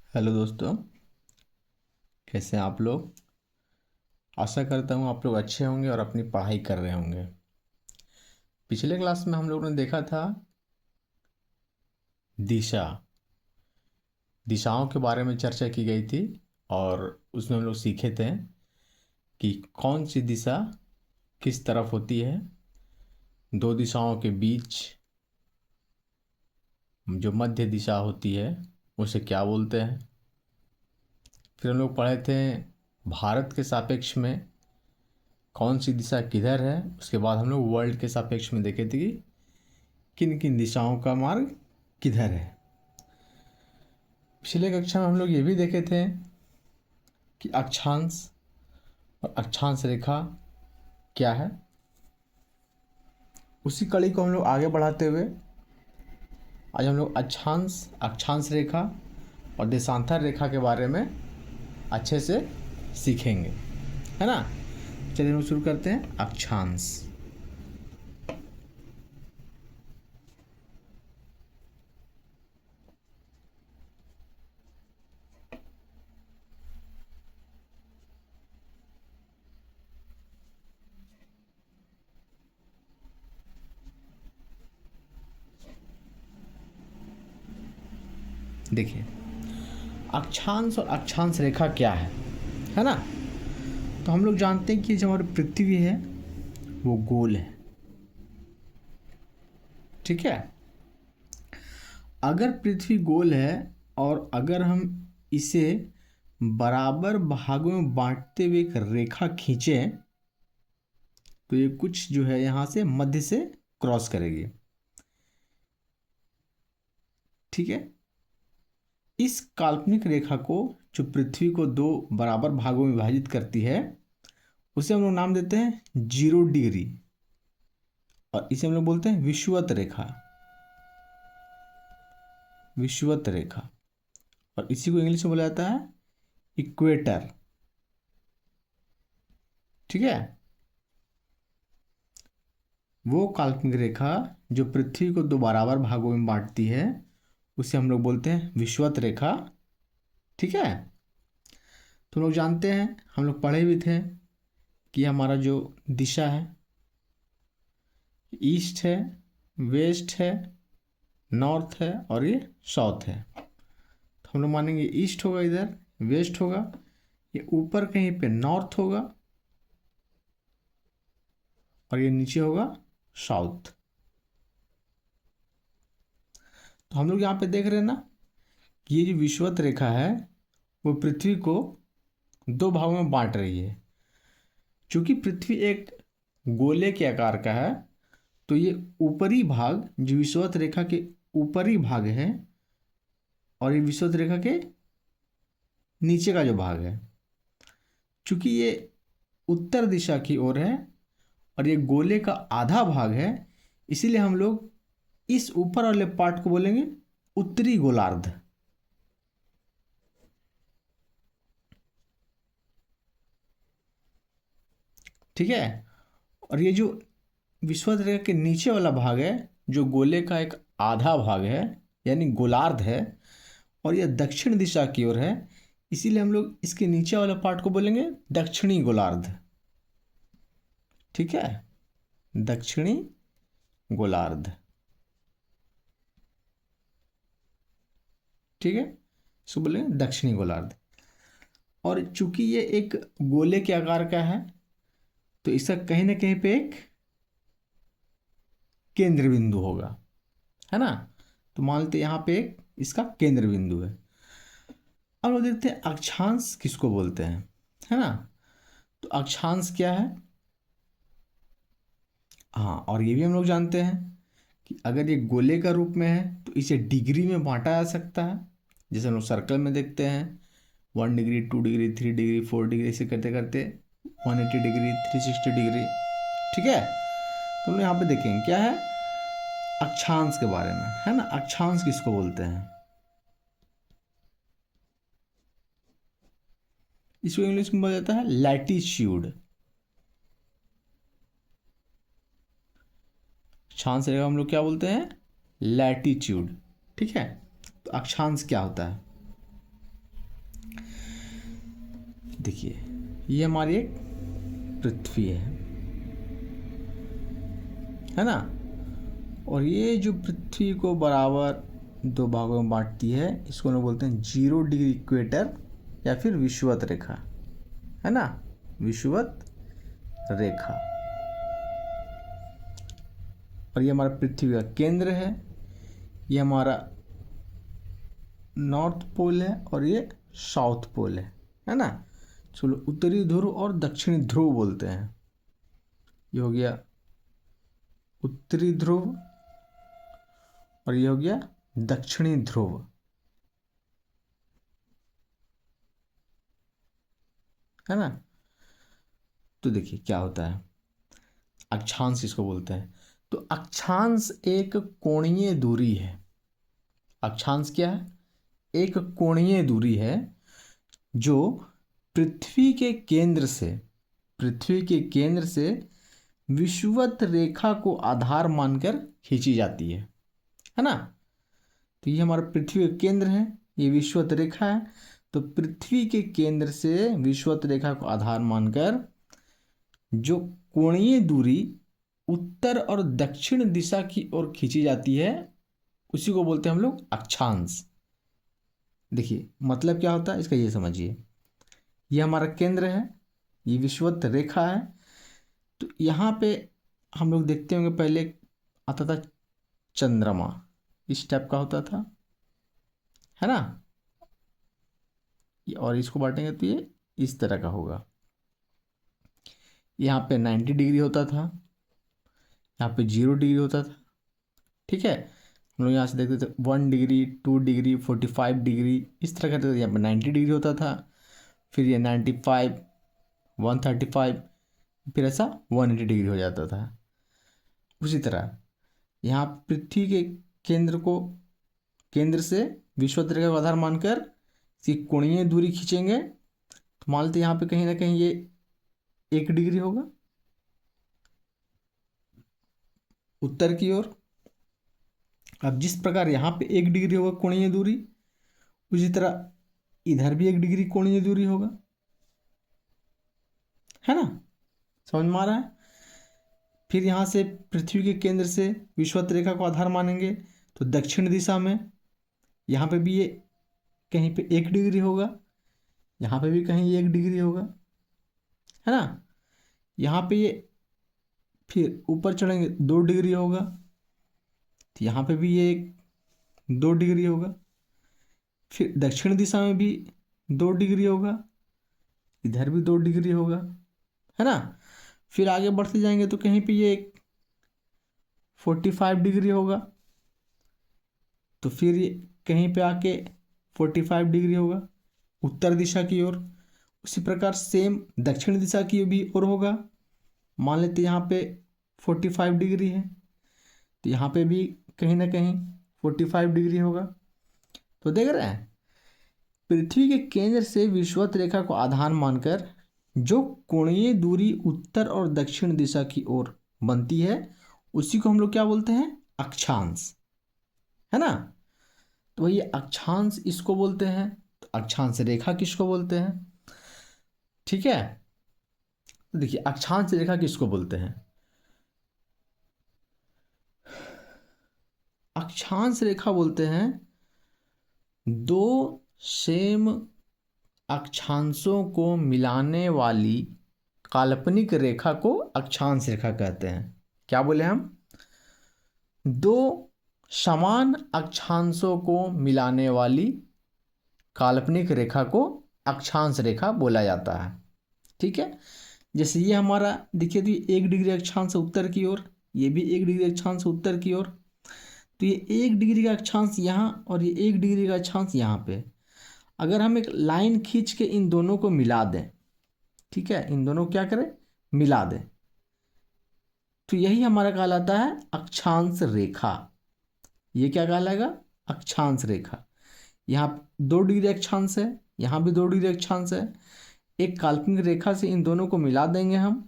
Hello दोस्तों, कैसे हैं आप लोग। आशा करता हूँ आप लोग अच्छे होंगे और अपनी पढ़ाई कर रहे होंगे। पिछले क्लास में हम लोगों ने देखा था दिशा दिशाओं के बारे में चर्चा की गई थी। और उसमें हम लोग सीखे थे कि कौन सी दिशा किस तरफ होती है। दो दिशाओं के बीच जो मध्य दिशा होती है उसे क्या बोलते हैं। फिर हम लोग पढ़े थे भारत के सापेक्ष में कौन सी दिशा किधर है। उसके बाद हम लोग वर्ल्ड के सापेक्ष में देखे थे कि किन किन दिशाओं का मार्ग किधर है। पिछले कक्षा में हम लोग ये भी देखे थे कि अक्षांश और अक्षांश रेखा क्या है। उसी कड़ी को हम लोग आगे बढ़ाते हुए आज हम लोग अक्षांश अक्षांश रेखा और देशांतर रेखा के बारे में अच्छे से सीखेंगे, है ना। चलिए हम शुरू करते हैं। अक्षांश देखिए, अक्षांश और अक्षांश रेखा क्या है ना। तो हम लोग जानते हैं कि जो हमारी पृथ्वी है वो गोल है, ठीक है। अगर पृथ्वी गोल है और अगर हम इसे बराबर भागों में बांटते हुए एक रेखा खींचें तो ये कुछ जो है यहाँ से मध्य से क्रॉस करेगी, ठीक है। इस काल्पनिक रेखा को जो पृथ्वी को दो बराबर भागों में विभाजित करती है उसे हम लोग नाम देते हैं 0 डिग्री, और इसे हम लोग बोलते हैं विषुवत रेखा। विषुवत रेखा, और इसी को इंग्लिश में बोला जाता है इक्वेटर, ठीक है। वो काल्पनिक रेखा जो पृथ्वी को दो बराबर भागों में बांटती है उसे हम लोग बोलते हैं विषुवत रेखा, ठीक है। तो लोग जानते हैं, हम लोग पढ़े भी थे कि हमारा जो दिशा है ईस्ट है, वेस्ट है, नॉर्थ है और ये साउथ है। तो हम लोग मानेंगे ईस्ट होगा, इधर वेस्ट होगा, ये ऊपर कहीं पे नॉर्थ होगा और ये नीचे होगा साउथ। तो हम लोग यहाँ पे देख रहे हैं ना कि ये जो विषुवत रेखा है वो पृथ्वी को दो भागों में बांट रही है। चूंकि पृथ्वी एक गोले के आकार का है तो ये ऊपरी भाग जो विषुवत रेखा के ऊपरी भाग है और ये विषुवत रेखा के नीचे का जो भाग है, चूंकि ये उत्तर दिशा की ओर है और ये गोले का आधा भाग है, इसीलिए हम लोग इस ऊपर वाले पार्ट को बोलेंगे उत्तरी गोलार्ध, ठीक है। और ये जो विषुवत रेखा के नीचे वाला भाग है जो गोले का एक आधा भाग है यानी गोलार्ध है और यह दक्षिण दिशा की ओर है, इसीलिए हम लोग इसके नीचे वाला पार्ट को बोलेंगे दक्षिणी गोलार्ध, ठीक है। दक्षिणी गोलार्ध, ठीक है, इसको बोलेंगे दक्षिणी गोलार्ध। और चूंकि ये एक गोले के आकार का है तो इसका कहीं ना कहीं पे एक केंद्र बिंदु होगा, है ना। तो मान लेते यहाँ पे एक इसका केंद्र बिंदु है। अब लोग देखते हैं अक्षांश किसको बोलते हैं, है ना। तो अक्षांश क्या है, हाँ, और ये भी हम लोग जानते हैं कि अगर ये गोले का रूप में है तो इसे डिग्री में बांटा जा सकता है। जैसे हम लोग सर्कल में देखते हैं 1 डिग्री, 2 डिग्री, 3 डिग्री, 4 डिग्री, ऐसे करते करते 180 डिग्री, 360 डिग्री, ठीक है। तो हम लोग यहाँ पे देखेंगे क्या है अक्षांश के बारे में, है ना। अक्षांश किसको बोलते हैं, इसको इंग्लिश में बोला जाता है लैटिट्यूड। अक्षांश रेखा हम लोग क्या बोलते हैं, लैटिट्यूड, ठीक है। तो अक्षांश क्या होता है, देखिए ये हमारी एक पृथ्वी है ना, और ये जो पृथ्वी को बराबर दो भागों में बांटती है इसको हम बोलते हैं 0 डिग्री इक्वेटर या फिर विषुवत रेखा, है ना, विषुवत रेखा। और ये हमारा पृथ्वी का केंद्र है, ये हमारा नॉर्थ पोल है और ये साउथ पोल है ना। चलो उत्तरी ध्रुव और दक्षिणी ध्रुव बोलते हैं। ये हो गया उत्तरी ध्रुव और ये हो गया दक्षिणी ध्रुव, है ना। तो देखिए क्या होता है, अक्षांश इसको बोलते हैं। तो अक्षांश एक कोणीय दूरी है। अक्षांश क्या है? एक कोणीय दूरी है जो पृथ्वी के केंद्र से विषुवत रेखा को आधार मानकर खींची जाती है ना। तो ये हमारा पृथ्वी का केंद्र है, ये विषुवत रेखा है। तो पृथ्वी के केंद्र से विषुवत रेखा को आधार मानकर जो कोणीय दूरी उत्तर और दक्षिण दिशा की ओर खींची जाती है उसी को बोलते हैं हम लोग अक्षांश। देखिए मतलब क्या होता है इसका, ये समझिए। ये हमारा केंद्र है, ये विषुवत रेखा है। तो यहाँ पे हम लोग देखते होंगे पहले आता था चंद्रमा, इस टाइप का होता था, है ना। और इसको बांटेंगे तो ये इस तरह का होगा। यहाँ पे 90 डिग्री होता था, यहाँ पे 0 डिग्री होता था, ठीक है। हम लोग यहाँ से देखते थे 1 डिग्री, 2 डिग्री, 45 डिग्री, इस तरह करते थे। यहाँ पे 90 डिग्री होता था, फिर ये 95, 135, फिर ऐसा 180 डिग्री हो जाता था। उसी तरह यहाँ पृथ्वी के केंद्र से विषुवत रेखा को आधार मानकर इसकी कोणीय दूरी खींचेंगे तो मान लेते यहाँ पे कहीं ना कहीं ये 1 डिग्री होगा उत्तर की ओर। अब जिस प्रकार यहाँ पे 1 डिग्री होगा कोणीय दूरी, उसी तरह इधर भी 1 डिग्री कोणीय दूरी होगा, है ना। समझ में आ रहा है। फिर यहाँ से पृथ्वी के केंद्र से विषुवत रेखा को आधार मानेंगे तो दक्षिण दिशा में यहाँ पे भी ये कहीं पे 1 डिग्री होगा, यहाँ पे भी कहीं 1 डिग्री होगा, है ना। यहाँ पे ये फिर ऊपर चढ़ेंगे 2 डिग्री होगा, तो यहाँ पे भी ये 2 डिग्री होगा। फिर दक्षिण दिशा में भी 2 डिग्री होगा, इधर भी 2 डिग्री होगा, है ना। फिर आगे बढ़ते जाएंगे तो कहीं पे ये 45 डिग्री होगा, तो फिर ये कहीं पे आके 45 डिग्री होगा उत्तर दिशा की ओर। उसी प्रकार सेम दक्षिण दिशा की भी ओर होगा। मान लेते यहाँ पे 45 डिग्री है, तो यहाँ पे भी कहीं ना कहीं 45 डिग्री होगा। तो देख रहे हैं पृथ्वी के केंद्र से विषुवत रेखा को आधार मानकर जो कोणीय दूरी उत्तर और दक्षिण दिशा की ओर बनती है उसी को हम लोग क्या बोलते हैं, अक्षांश, है ना। तो वही अक्षांश इसको बोलते हैं। तो अक्षांश रेखा किसको बोलते हैं, ठीक है। तो देखिए अक्षांश रेखा किसको बोलते हैं, अक्षांश रेखा बोलते हैं दो सेम अक्षांशों को मिलाने वाली काल्पनिक रेखा को अक्षांश रेखा कहते हैं। क्या बोले हम, दो समान अक्षांशों को मिलाने वाली काल्पनिक रेखा को अक्षांश रेखा बोला जाता है, ठीक है। जैसे ये हमारा देखिए तो 1 डिग्री अक्षांश उत्तर की ओर, ये भी 1 डिग्री अक्षांश उत्तर की ओर। तो ये 1 डिग्री का अक्षांश यहाँ और ये 1 डिग्री का अक्षांश यहाँ पे, अगर हम एक लाइन खींच के इन दोनों को मिला दें, ठीक है, इन दोनों को क्या करें, मिला दें, तो यही हमारा कहलाता है अक्षांश रेखा। ये क्या कहलाएगा, अक्षांश रेखा। यहाँ 2 डिग्री अक्षांश है, यहाँ भी 2 डिग्री अक्षांश है, एक काल्पनिक रेखा से इन दोनों को मिला देंगे हम,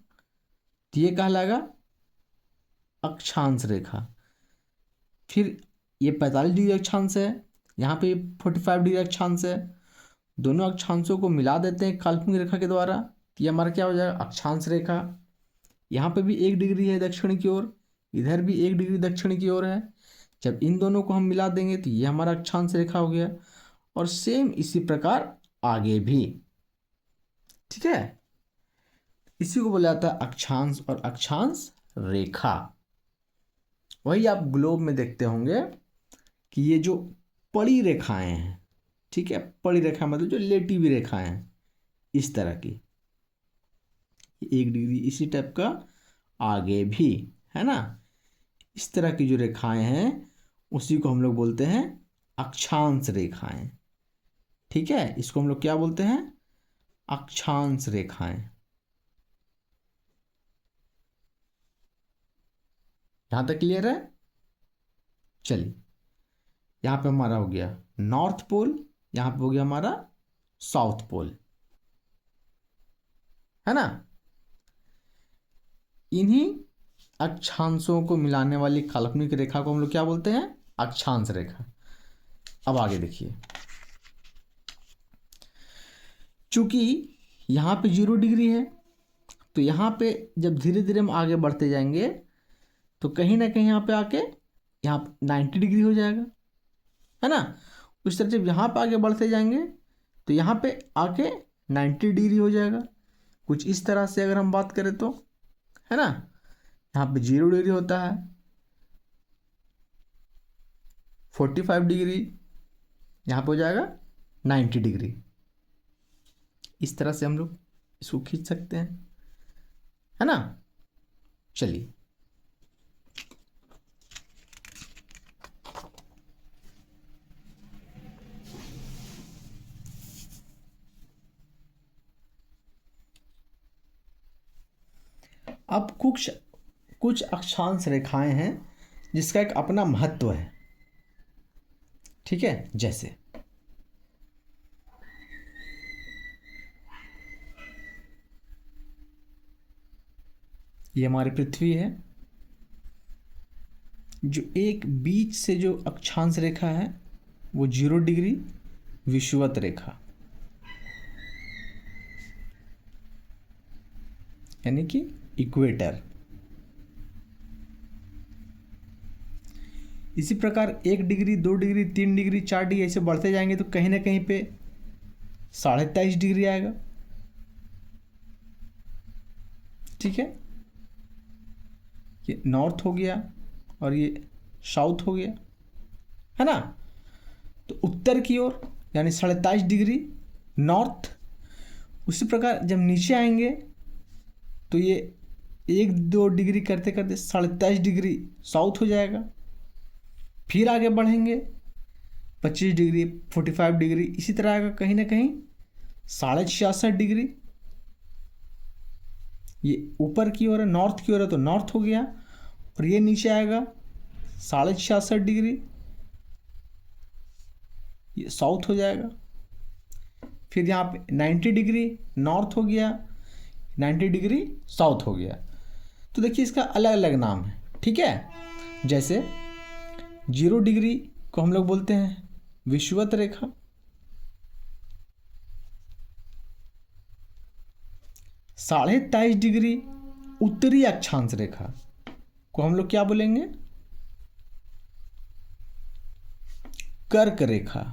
तो ये कहलाएगा अक्षांश रेखा। फिर ये 45 डिग्री अक्षांश है, यहाँ पे 45 डिग्री अक्षांश है, दोनों अक्षांशों को मिला देते हैं काल्पनिक रेखा के द्वारा, तो ये हमारा क्या हो जाएगा, अक्षांश रेखा। यहाँ पे भी 1 डिग्री है दक्षिण की ओर, इधर भी 1 डिग्री दक्षिण की ओर है। जब इन दोनों को हम मिला देंगे तो ये हमारा अक्षांश रेखा हो गया। और सेम इसी प्रकार आगे भी, ठीक है। इसी को बोला जाता है अक्षांश और अक्षांश रेखा। वही आप ग्लोब में देखते होंगे कि ये जो पड़ी रेखाएं हैं, ठीक है, पड़ी रेखा मतलब जो लेटी हुई रेखाएं हैं इस तरह की, 1 डिग्री इसी टाइप का आगे भी है ना, इस तरह की जो रेखाएं हैं उसी को हम लोग बोलते हैं अक्षांश रेखाएं, ठीक है। इसको हम लोग क्या बोलते हैं, अक्षांश रेखाएं। यहां तक क्लियर है। चलिए, यहां पे हमारा हो गया नॉर्थ पोल, यहां पे हो गया हमारा साउथ पोल, है ना। इन्हीं अक्षांशों को मिलाने वाली काल्पनिक रेखा को हम लोग क्या बोलते हैं, अक्षांश रेखा। अब आगे देखिए, चूंकि यहां पे 0 डिग्री है, तो यहां पे जब धीरे धीरे हम आगे बढ़ते जाएंगे तो कहीं ना कहीं यहाँ पे आके यहाँ पे 90 डिग्री हो जाएगा, है ना। उस तरह जब यहाँ पे आगे बढ़ते जाएंगे तो यहाँ पे आके 90 डिग्री हो जाएगा। कुछ इस तरह से अगर हम बात करें तो, है ना, यहाँ पे 0 डिग्री होता है, 45 डिग्री, यहाँ पे हो जाएगा 90 डिग्री। इस तरह से हम लोग इसको खींच सकते हैं, है ना। चलिए, अब कुछ अक्षांश रेखाएं हैं जिसका एक अपना महत्व है, ठीक है। जैसे ये हमारी पृथ्वी है, जो एक बीच से जो अक्षांश रेखा है वो 0 डिग्री विषुवत रेखा, यानी कि इक्वेटर। इसी प्रकार 1 डिग्री, 2 डिग्री, 3 डिग्री, 4 डिग्री ऐसे बढ़ते जाएंगे तो कहीं ना कहीं पे 23.5 डिग्री आएगा, ठीक है। ये नॉर्थ हो गया और ये साउथ हो गया, है ना। तो उत्तर की ओर यानी 27.5 डिग्री नॉर्थ। उसी प्रकार जब नीचे आएंगे तो ये 1-2 डिग्री करते करते 27.5 डिग्री साउथ हो जाएगा। फिर आगे बढ़ेंगे 25 डिग्री, 45 डिग्री, इसी तरह आएगा कहीं ना कहीं 66.5 डिग्री। ये ऊपर की ओर है, नॉर्थ की ओर है तो नॉर्थ हो गया, और ये नीचे आएगा 66.5 डिग्री, ये साउथ हो जाएगा। फिर यहाँ पे 90 डिग्री नॉर्थ हो गया, 90 डिग्री साउथ हो गया। तो देखिए इसका अलग अलग नाम है, ठीक है। जैसे 0 डिग्री को हम लोग बोलते हैं विषुवत रेखा, 23.5 डिग्री उत्तरी अक्षांश रेखा को हम लोग क्या बोलेंगे, कर्क रेखा।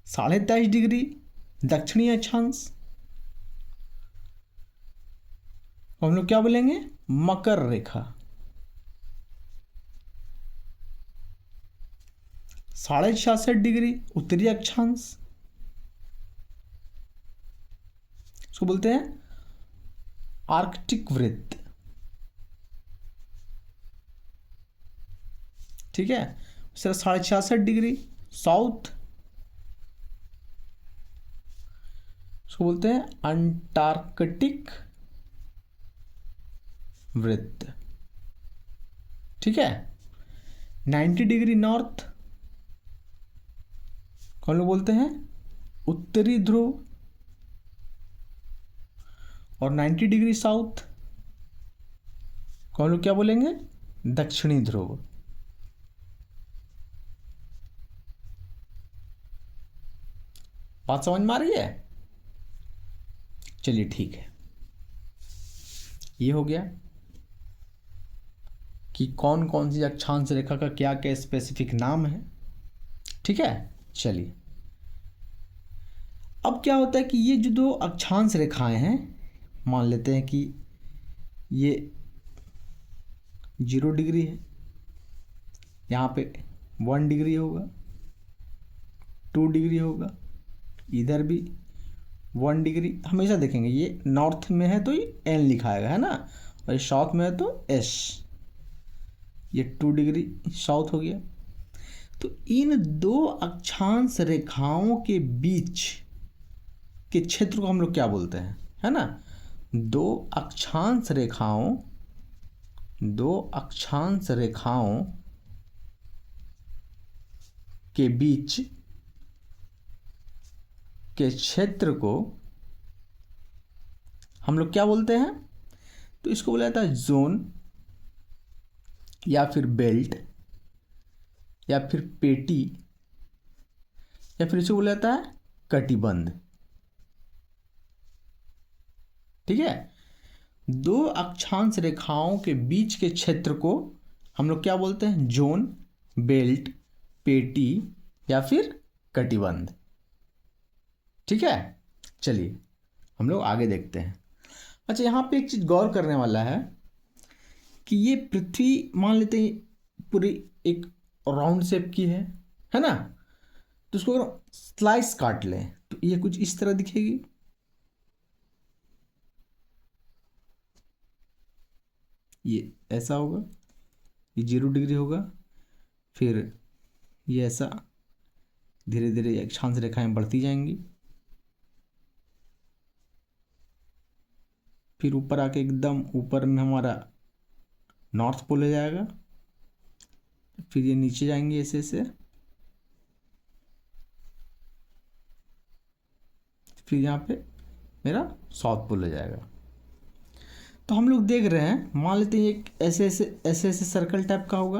23.5 डिग्री दक्षिणी अक्षांश को हम लोग क्या बोलेंगे, मकर रेखा। 66.5 डिग्री उत्तरी अक्षांश इसको बोलते हैं आर्कटिक वृत्त, ठीक है। 66.5 डिग्री साउथ इसको बोलते हैं अंटार्कटिक वृत्त, ठीक है। 90 डिग्री नॉर्थ को हम लोग बोलते हैं उत्तरी ध्रुव, और 90 डिग्री साउथ को हम लोग क्या बोलेंगे, दक्षिणी ध्रुव। बात समझ में आ रही है? चलिए ठीक है, ये हो गया कि कौन कौन सी अक्षांश रेखा का क्या क्या स्पेसिफिक नाम है। ठीक है, चलिए अब क्या होता है कि ये जो दो अक्षांश रेखाएं हैं, मान लेते हैं कि ये 0 डिग्री है, यहाँ पे 1 डिग्री होगा, 2 डिग्री होगा, इधर भी 1 डिग्री। हमेशा देखेंगे ये नॉर्थ में है तो ये एन लिखाएगा, है ना, और ये साउथ में है तो एस। ये 2 डिग्री साउथ हो गया। तो इन दो अक्षांश रेखाओं के बीच के क्षेत्र को हम लोग क्या बोलते हैं, है ना? दो अक्षांश रेखाओं के बीच के क्षेत्र को हम लोग क्या बोलते हैं? तो इसको बोला जाता है जोन, या फिर बेल्ट, या फिर पेटी, या फिर इसे बोला जाता है कटिबंध। ठीक है, दो अक्षांश रेखाओं के बीच के क्षेत्र को हम लोग क्या बोलते हैं? जोन, बेल्ट, पेटी या फिर कटिबंध। ठीक है, चलिए हम लोग आगे देखते हैं। अच्छा, यहाँ पे एक चीज गौर करने वाला है कि ये पृथ्वी मान लेते हैं पूरी एक राउंड शेप की है ना? तो उसको अगर स्लाइस काट लें तो ये कुछ इस तरह दिखेगी। ये ऐसा होगा, ये 0 डिग्री होगा, फिर ये ऐसा धीरे धीरे अक्षांश रेखाएं बढ़ती जाएंगी, फिर ऊपर आके एकदम ऊपर में हमारा नॉर्थ पोल हो जाएगा, फिर ये नीचे जाएंगे ऐसे ऐसे, फिर यहाँ पे मेरा साउथ पोल हो जाएगा। तो हम लोग देख रहे हैं, मान लेते हैं एक ऐसे ऐसे सर्कल टाइप का होगा,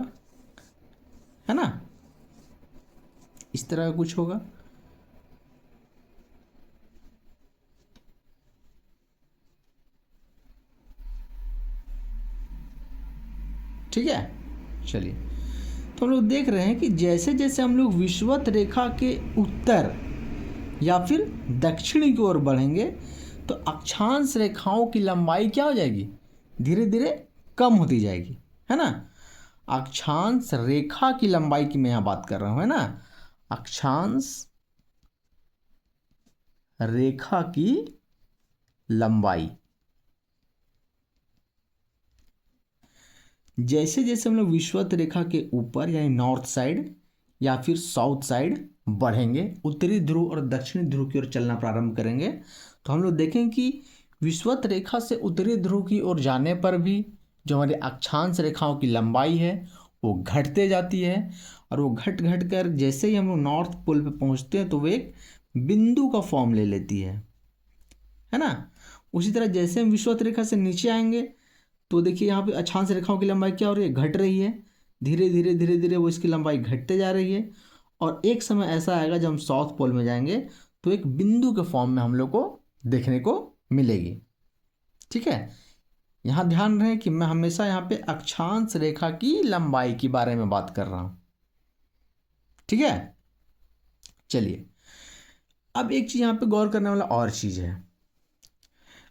है ना, इस तरह का कुछ होगा। ठीक है, चलिए तो हम लोग देख रहे हैं कि जैसे जैसे हम लोग विषुवत रेखा के उत्तर या फिर दक्षिण की ओर बढ़ेंगे तो अक्षांश रेखाओं की लंबाई क्या हो जाएगी? धीरे धीरे कम होती जाएगी, है ना? अक्षांश रेखा की लंबाई की मैं यहां बात कर रहा हूं, है ना? अक्षांश रेखा की लंबाई जैसे जैसे हम लोग विषुवत रेखा के ऊपर यानी नॉर्थ साइड या फिर साउथ साइड बढ़ेंगे, उत्तरी ध्रुव और दक्षिणी ध्रुव की ओर चलना प्रारंभ करेंगे, तो हम लोग देखें कि विषुवत रेखा से उत्तरी ध्रुव की ओर जाने पर भी जो हमारी अक्षांश रेखाओं की लंबाई है वो घटते जाती है, और वो घट घट कर जैसे ही हम लोग नॉर्थ पोल पे पहुंचते हैं तो वो एक बिंदु का फॉर्म ले लेती है ना? उसी तरह जैसे हम विषुवत रेखा से नीचे आएंगे तो देखिए यहाँ पे अक्षांश रेखाओं की लंबाई क्या हो रही है? घट रही है, धीरे धीरे धीरे धीरे वो इसकी लंबाई घटते जा रही है, और एक समय ऐसा आएगा जब हम साउथ पोल में जाएंगे तो एक बिंदु के फॉर्म में हम लोग को देखने को मिलेगी। ठीक है, यहाँ ध्यान रहे कि मैं हमेशा यहाँ पे अक्षांश रेखा की लंबाई के बारे में बात कर रहा हूं। ठीक है, चलिए अब एक चीज यहाँ पे गौर करने वाला और चीज है,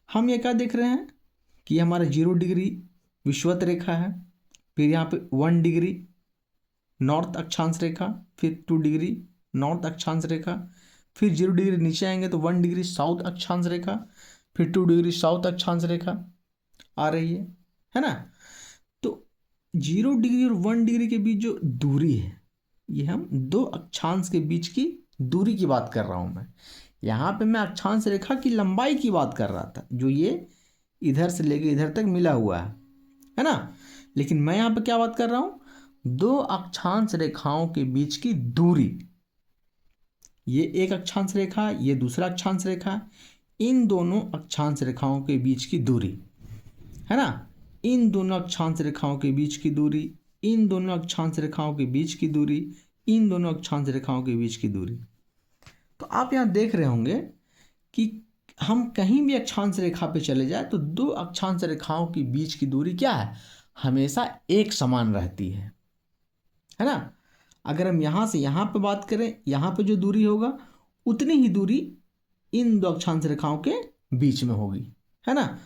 हम ये क्या देख रहे हैं कि हमारा 0 डिग्री विषुवत रेखा है, फिर यहाँ पे 1 डिग्री नॉर्थ अक्षांश रेखा, फिर 2 डिग्री नॉर्थ अक्षांश रेखा, फिर 0 डिग्री नीचे आएंगे तो 1 डिग्री साउथ अक्षांश रेखा, फिर 2 डिग्री साउथ अक्षांश रेखा आ रही है ना? तो 0 डिग्री और 1 डिग्री के बीच जो दूरी है, ये हम दो अक्षांश के बीच की दूरी की बात कर रहा हूं मैं। यहाँ पे मैं अक्षांश रेखा की लंबाई की बात कर रहा था, जो ये इधर से लेके इधर तक मिला हुआ है ना? लेकिन मैं यहाँ पे क्या बात कर रहा हूं? दो अक्षांश रेखाओं के बीच की दूरी। ये एक अक्षांश रेखा, ये दूसरा अक्षांश रेखा, इन दोनों अक्षांश रेखाओं के बीच की दूरी, है ना? इन दोनों अक्षांश रेखाओं के बीच की दूरी, इन दोनों अक्षांश रेखाओं के बीच की दूरी, इन दोनों अक्षांश रेखाओं के बीच की दूरी। तो आप यहाँ देख रहे होंगे कि हम कहीं भी अक्षांश रेखा पे चले जाए तो दो अक्षांश रेखाओं के बीच की दूरी क्या है, हमेशा एक समान रहती है ना। अगर हम यहाँ से यहाँ पे बात करें, यहाँ पे जो दूरी होगा उतनी ही दूरी इन दो अक्षांश रेखाओं के बीच में होगी, है ना।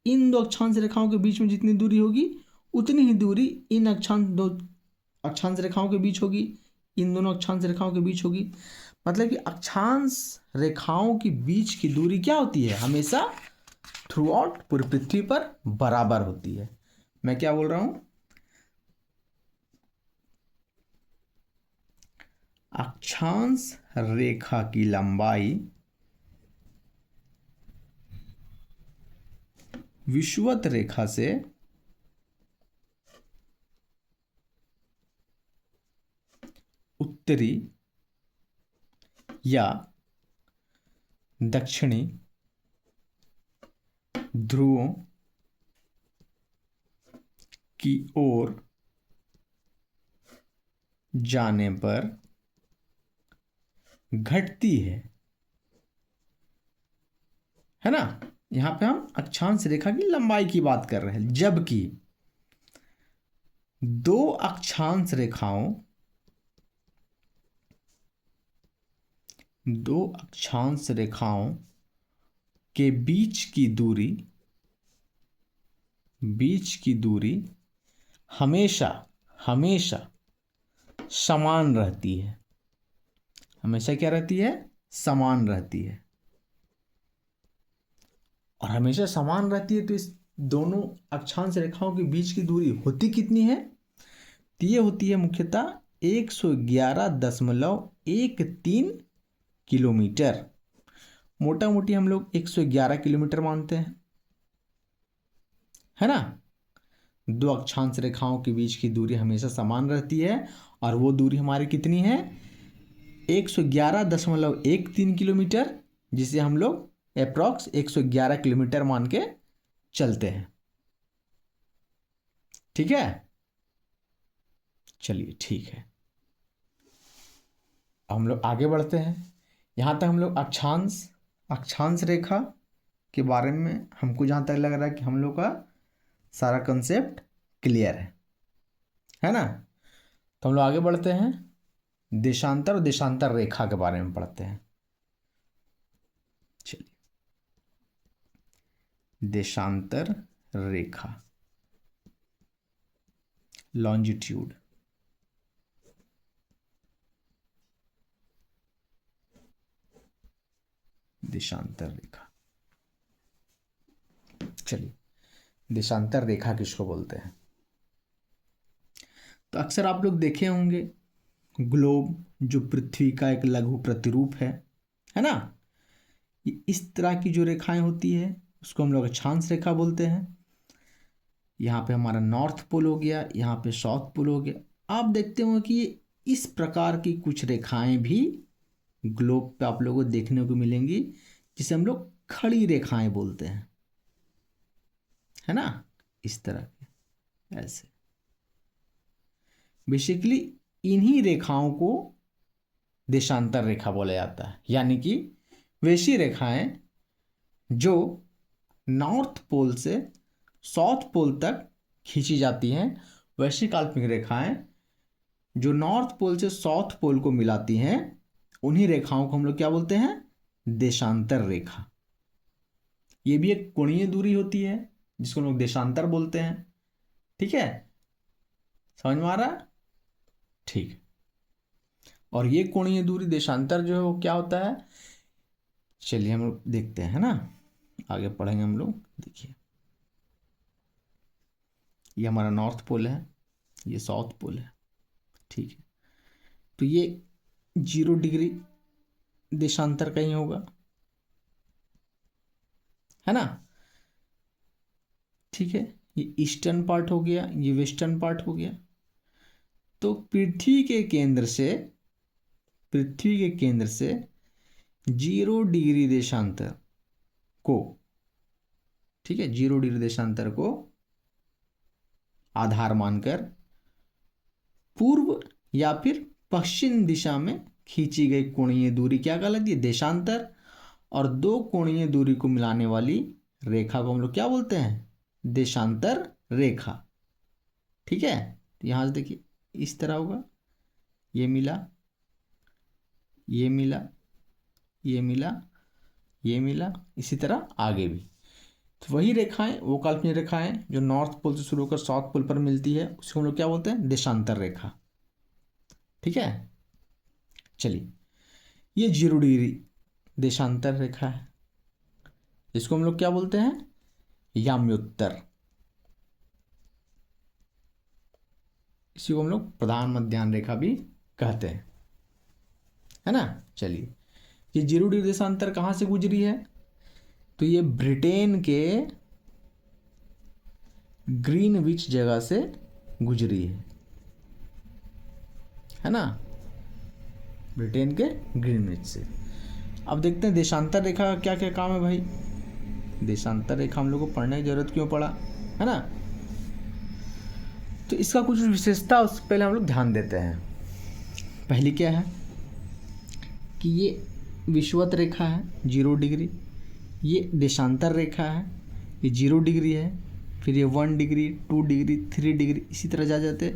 इन दो अक्षांश रेखाओं के बीच में जितनी दूरी होगी उतनी ही दूरी इन दो अक्षांश रेखाओं के बीच होगी, इन दोनों अक्षांश रेखाओं के बीच होगी। मतलब कि अक्षांश रेखाओं के बीच की दूरी क्या होती है, हमेशा थ्रू आउट पूरी पृथ्वी पर बराबर होती है। मैं क्या बोल रहा हूं, अक्षांश रेखा की लंबाई विषुवत रेखा से उत्तरी या दक्षिणी ध्रुवों की ओर जाने पर घटती है ना। यहां पे हम अक्षांश रेखा की लंबाई की बात कर रहे हैं, जबकि दो अक्षांश रेखाओं के बीच की दूरी हमेशा समान रहती है। हमेशा क्या रहती है, समान रहती है। और हमेशा समान रहती है तो इस दोनों अक्षांश रेखाओं के बीच की दूरी होती कितनी है, तो ये होती है मुख्यतः 111.13 किलोमीटर। मोटा मोटी हम लोग 111 किलोमीटर मानते हैं, है ना। दो अक्षांश रेखाओं के बीच की दूरी हमेशा समान रहती है और वो दूरी हमारी कितनी है, 111.13 किलोमीटर, जिसे हम लोग अप्रॉक्स 111 किलोमीटर मान के चलते हैं। ठीक है, चलिए ठीक है, हम लोग आगे बढ़ते हैं। यहां तक हम लोग अक्षांश रेखा के बारे में हमको जहां तक लग रहा है कि हम लोग का सारा कंसेप्ट क्लियर है ना। तो हम लोग आगे बढ़ते हैं, देशांतर और देशांतर रेखा के बारे में पढ़ते हैं। चलिए, देशांतर रेखा, लॉन्जिट्यूड, देशांतर रेखा। चलिए, देशांतर रेखा किसको बोलते हैं, तो अक्सर आप लोग देखे होंगे ग्लोब जो पृथ्वी का एक लघु प्रतिरूप है ना। ये इस तरह की जो रेखाएं होती है उसको हम लोग अक्षांश रेखा बोलते हैं। यहाँ पे हमारा नॉर्थ पोल हो गया, यहाँ पे साउथ पोल हो गया। आप देखते हो कि ये इस प्रकार की कुछ रेखाएं भी ग्लोब पे आप लोगों को देखने को मिलेंगी, जिसे हम लोग खड़ी रेखाएं बोलते हैं, है ना। इस तरह के, ऐसे बेसिकली इन्हीं रेखाओं को देशांतर रेखा बोला जाता है। यानी कि वैसी रेखाएं जो नॉर्थ पोल से साउथ पोल तक खींची जाती हैं, वैसी काल्पनिक रेखाएं जो नॉर्थ पोल से साउथ पोल को मिलाती हैं, उन्हीं रेखाओं को हम लोग क्या बोलते हैं, देशांतर रेखा। ये भी एक कोणीय दूरी होती है जिसको हम लोग देशांतर बोलते हैं। ठीक है, समझ में आ रहा है, ठीक। और ये कोणीय दूरी देशांतर जो है वो क्या होता है, चलिए हम लोग देखते हैं, है ना। आगे पढ़ेंगे हम लोग। देखिए, ये हमारा नॉर्थ पोल है, ये साउथ पोल है, ठीक है। तो ये 0 डिग्री देशांतर कहीं होगा, है ना। ठीक है, ये ईस्टर्न पार्ट हो गया, ये वेस्टर्न पार्ट हो गया। तो पृथ्वी के केंद्र से 0 डिग्री देशांतर को, ठीक है, 0 डिग्री देशांतर को आधार मानकर पूर्व या फिर पश्चिम दिशा में खींची गई कोणीय दूरी क्या कहलाती है? देशांतर। और दो कोणीय दूरी को मिलाने वाली रेखा को हम लोग क्या बोलते हैं? देशांतर रेखा। ठीक है, तो यहां से देखिए इस तरह होगा, ये मिला, ये मिला, ये मिला, ये मिला, इसी तरह आगे भी। तो वही रेखाएं, वो काल्पनिक रेखाएं जो नॉर्थ पोल से शुरू होकर साउथ पोल पर मिलती है, उसको हम लोग क्या बोलते हैं? देशांतर रेखा। ठीक है, चलिए, ये 0 डिग्री देशांतर रेखा है, इसको हम लोग क्या बोलते हैं? याम्योत्तर। इसी को हम लोग प्रधान मध्याह्न रेखा भी कहते हैं, है ना। चलिए, ये 0 डिग्री देशांतर कहाँ से गुजरी है? तो ये ब्रिटेन के ग्रीनविच जगह से गुजरी है ना, ब्रिटेन के ग्रीनविच से। अब देखते हैं देशांतर रेखा का क्या क्या काम है भाई। देशांतर रेखा हम लोग को पढ़ने की जरूरत क्यों पड़ा, है ना। तो इसका कुछ विशेषता उससे पहले हम लोग ध्यान देते हैं। पहली क्या है कि ये विषुवत रेखा है 0 डिग्री, ये देशांतर रेखा है, ये 0 डिग्री है, फिर ये 1 डिग्री, 2 डिग्री, 3 डिग्री, इसी तरह जा जाते।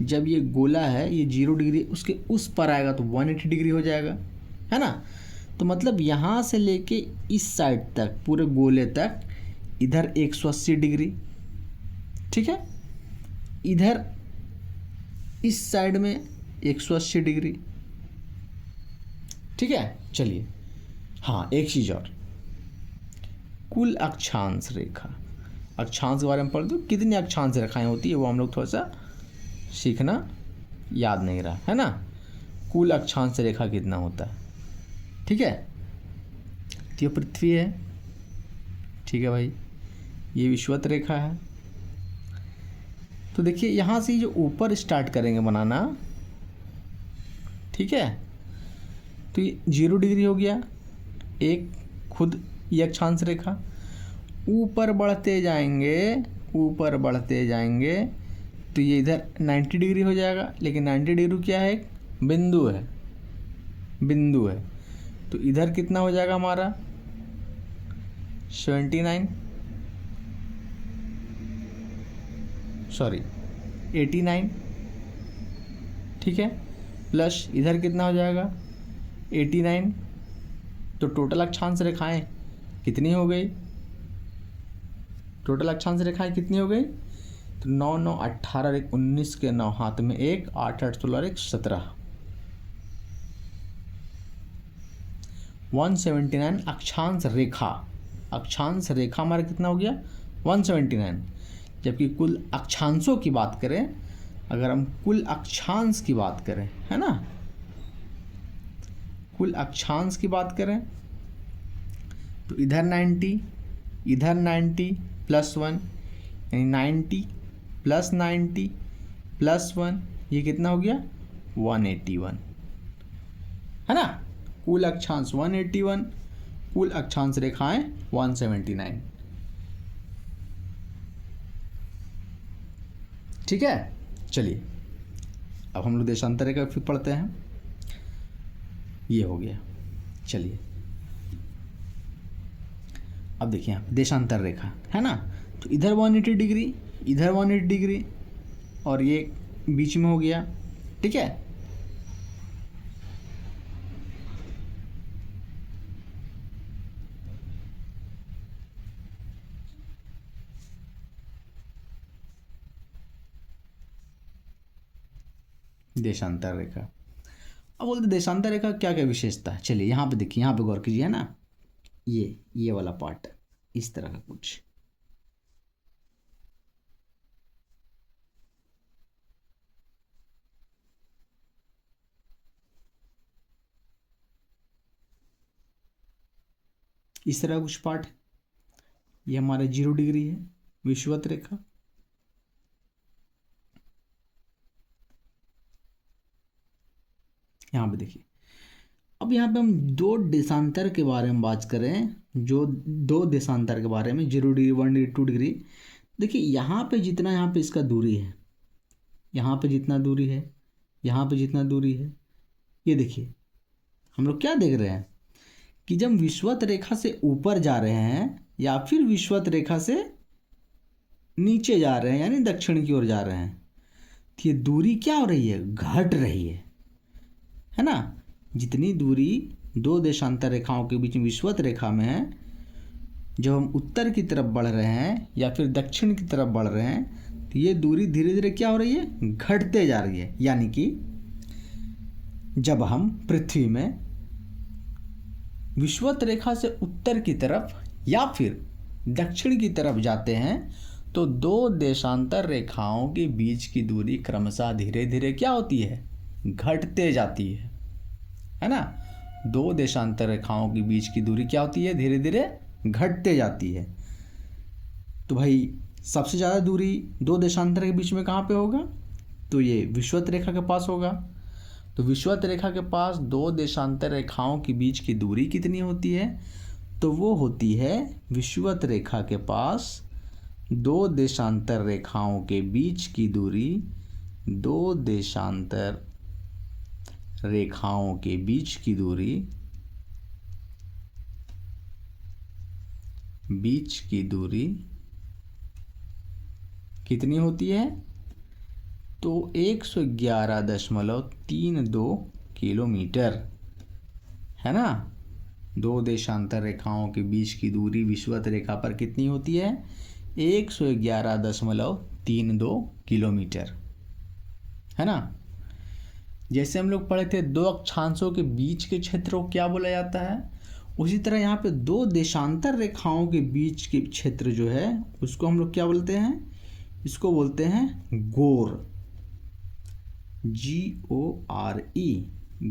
जब ये गोला है, ये 0 डिग्री, उसके उस पर आएगा तो 180 डिग्री हो जाएगा, है ना। तो मतलब यहाँ से लेके इस साइड तक, पूरे गोले तक, इधर 180 डिग्री, ठीक है, इधर इस साइड में 180 डिग्री, ठीक है। चलिए, हाँ, एक चीज़ और, कुल अक्षांश रेखा। अक्षांश के बारे में पढ़ दो, कितनी अक्षांश रेखाएं होती है वो हम लोग थोड़ा सा सीखना, याद नहीं रहा, है ना। कुल अक्षांश रेखा कितना होता है, ठीक है। तो ये पृथ्वी है, ठीक है भाई, ये विषुवत रेखा है। तो देखिए यहाँ से जो ऊपर स्टार्ट करेंगे बनाना, ठीक है, तो ये 0 डिग्री हो गया, एक खुद ये अक्षांश रेखा। ऊपर बढ़ते जाएंगे, ऊपर बढ़ते जाएंगे तो ये इधर 90 डिग्री हो जाएगा, लेकिन 90 डिग्री क्या है? एक बिंदु है, बिंदु है। तो इधर कितना हो जाएगा हमारा? 79, सॉरी 89, ठीक है, प्लस इधर कितना हो जाएगा? 89। तो टोटल अक्षांश रेखाएं कितनी हो गई? टोटल अक्षांश रेखाएं कितनी हो गई? तो 9 9 18 1 19 के 9 हाथ में 1, 8 8 16 1 17, 179 अक्षांश रेखा। अक्षांश रेखा हमारा कितना हो गया? 179। जबकि कुल अक्षांशों की बात करें, अगर हम कुल अक्षांश की बात करें, है ना, कुल अक्षांश की बात करें तो इधर 90, इधर 90 प्लस 1, यानी 90 प्लस 90 प्लस 1, ये कितना हो गया? 181, है ना। कुल अक्षांश 181, कुल अक्षांश रेखाएं 179, ठीक है। चलिए, अब हम लोग देशांतर रेखा फिर पढ़ते हैं। ये हो गया, चलिए अब देखिए यहाँ देशांतर रेखा है ना, तो इधर 180 डिग्री, इधर 180 डिग्री, और ये बीच में हो गया, ठीक है। देशांतर रेखा। अब बोलते देशांतर रेखा क्या क्या विशेषता है? चलिए यहाँ पे देखिए, यहाँ पे गौर कीजिए, है ना, ये वाला पार्ट इस तरह का कुछ, इस तरह कुछ पार्ट है। ये हमारा 0 डिग्री है, विषुवत रेखा। यहाँ पे देखिए, अब यहाँ पे हम दो देशांतर के बारे में बात करें, जो दो देशांतर के बारे में, 0 डिग्री, 1 डिग्री, 2 डिग्री। देखिए यहाँ पे जितना, यहाँ पे इसका दूरी है, यहाँ पे जितना दूरी है, यहाँ पे जितना दूरी है, ये देखिए हम लोग क्या देख रहे हैं कि जब विषुवत रेखा से ऊपर जा रहे हैं या फिर विषुवत रेखा से नीचे जा रहे हैं यानी दक्षिण की ओर जा रहे हैं, तो ये दूरी क्या हो रही है, घट रही है ना। जितनी दूरी दो देशांतर रेखाओं के बीच में विषुवत रेखा में है, जब हम उत्तर की तरफ बढ़ रहे हैं या फिर दक्षिण की तरफ बढ़ रहे हैं, तो ये दूरी धीरे धीरे क्या हो रही है, घटते जा रही है। यानी कि जब हम पृथ्वी में विषुवत रेखा से उत्तर की तरफ या फिर दक्षिण की तरफ जाते हैं तो दो देशांतर रेखाओं के बीच की दूरी क्रमशः धीरे धीरे क्या होती है, घटते जाती है ना। दो देशांतर रेखाओं के बीच की दूरी क्या होती है, धीरे धीरे घटते जाती है। तो भाई सबसे ज़्यादा दूरी दो देशांतर के बीच में कहाँ पे होगा, तो ये विषुवत रेखा के पास होगा। तो विषुवत रेखा के पास दो देशांतर रेखाओं के बीच की दूरी कितनी होती है, तो वो होती है विषुवत रेखा के पास दो देशांतर रेखाओं के बीच की दूरी, दो देशांतर रेखाओं के बीच की दूरी, कितनी होती है, तो 111.32 किलोमीटर है ना। दो देशांतर रेखाओं के बीच की दूरी विषुवत रेखा पर कितनी होती है, 111.32 किलोमीटर है ना। जैसे हम लोग पढ़े थे दो अक्षांशों के बीच के क्षेत्र को क्या बोला जाता है, उसी तरह यहाँ पे दो देशांतर रेखाओं के बीच के क्षेत्र जो है उसको हम लोग क्या बोलते हैं, इसको बोलते हैं गोर, GORE,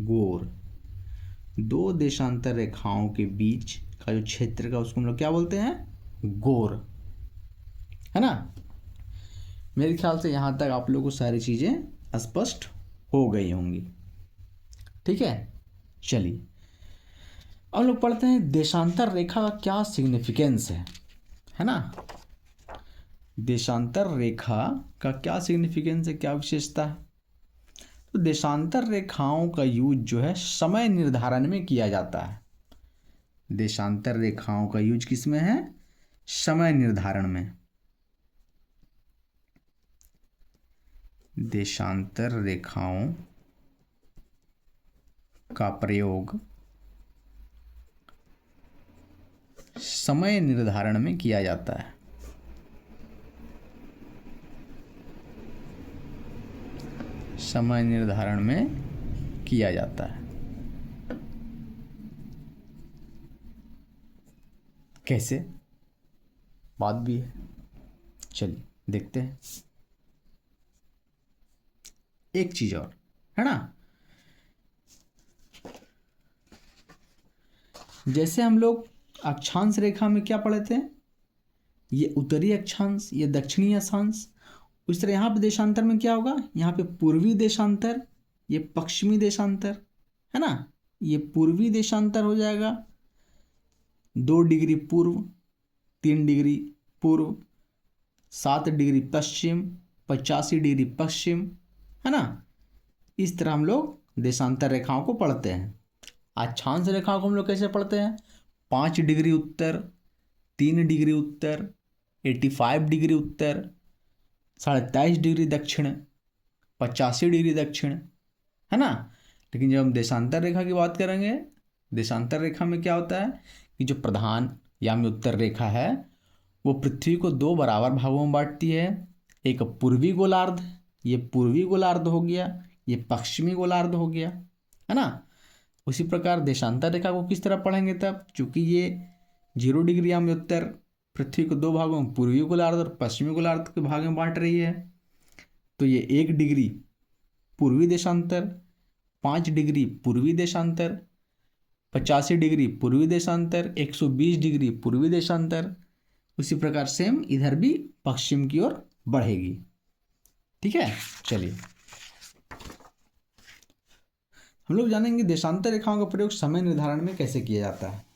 गोर। दो देशांतर रेखाओं के बीच का जो क्षेत्र का उसको हम लोग क्या बोलते हैं, गोर, है ना। मेरे ख्याल से यहाँ तक आप लोगों को सारी चीज़ें स्पष्ट हो गई होंगी, ठीक है। चलिए अब लोग पढ़ते हैं देशांतर रेखा का क्या सिग्निफिकेंस है ना। देशांतर रेखा का क्या सिग्निफिकेंस है, क्या विशेषता है। तो देशांतर रेखाओं का यूज जो है समय निर्धारण में किया जाता है। देशांतर रेखाओं का यूज किस में है, समय निर्धारण में। देशांतर रेखाओं का प्रयोग समय निर्धारण में किया जाता है। समय निर्धारण में किया जाता है। कैसे, बात भी है, चलिए देखते हैं। एक चीज और है ना, जैसे हम लोग अक्षांश रेखा में क्या पढ़े थे, ये उत्तरी अक्षांश, ये दक्षिणी अक्षांश। उस तरह यहाँ पे देशांतर में क्या होगा, यहाँ पे पूर्वी देशांतर, ये पश्चिमी देशांतर है ना। ये पूर्वी देशांतर हो जाएगा 2 डिग्री पूर्व, 3 डिग्री पूर्व, 7 डिग्री पश्चिम, 85 डिग्री पश्चिम, है ना। इस तरह हम लोग देशांतर रेखाओं को पढ़ते हैं। अक्षांश रेखाओं को हम लोग कैसे पढ़ते हैं, 5 डिग्री उत्तर, 3 डिग्री उत्तर, 85 डिग्री उत्तर, 23.5 डिग्री दक्षिण, 85 डिग्री दक्षिण, है ना। लेकिन जब हम देशांतर रेखा की बात करेंगे, देशांतर रेखा में क्या होता है कि जो प्रधान यानी उत्तर रेखा है वो पृथ्वी को 2 बराबर भागों में बांटती है। एक पूर्वी गोलार्ध, ये पूर्वी गोलार्ध हो गया, ये पश्चिमी गोलार्ध हो गया, है ना। उसी प्रकार देशांतर रेखा को किस तरह पढ़ेंगे तब, चूंकि ये 0 डिग्री यानी उत्तर पृथ्वी को 2 भागों में पूर्वी गोलार्ध और पश्चिमी गोलार्ध के भाग में बांट रही है, तो ये 1 डिग्री पूर्वी देशांतर, 5 डिग्री पूर्वी देशांतर, 85 डिग्री पूर्वी देशांतर, 120 डिग्री पूर्वी देशांतर। उसी प्रकार सेम इधर भी पश्चिम की ओर बढ़ेगी, ठीक है। चलिए हम लोग जानेंगे देशांतर रेखाओं का प्रयोग समय निर्धारण में कैसे किया जाता है।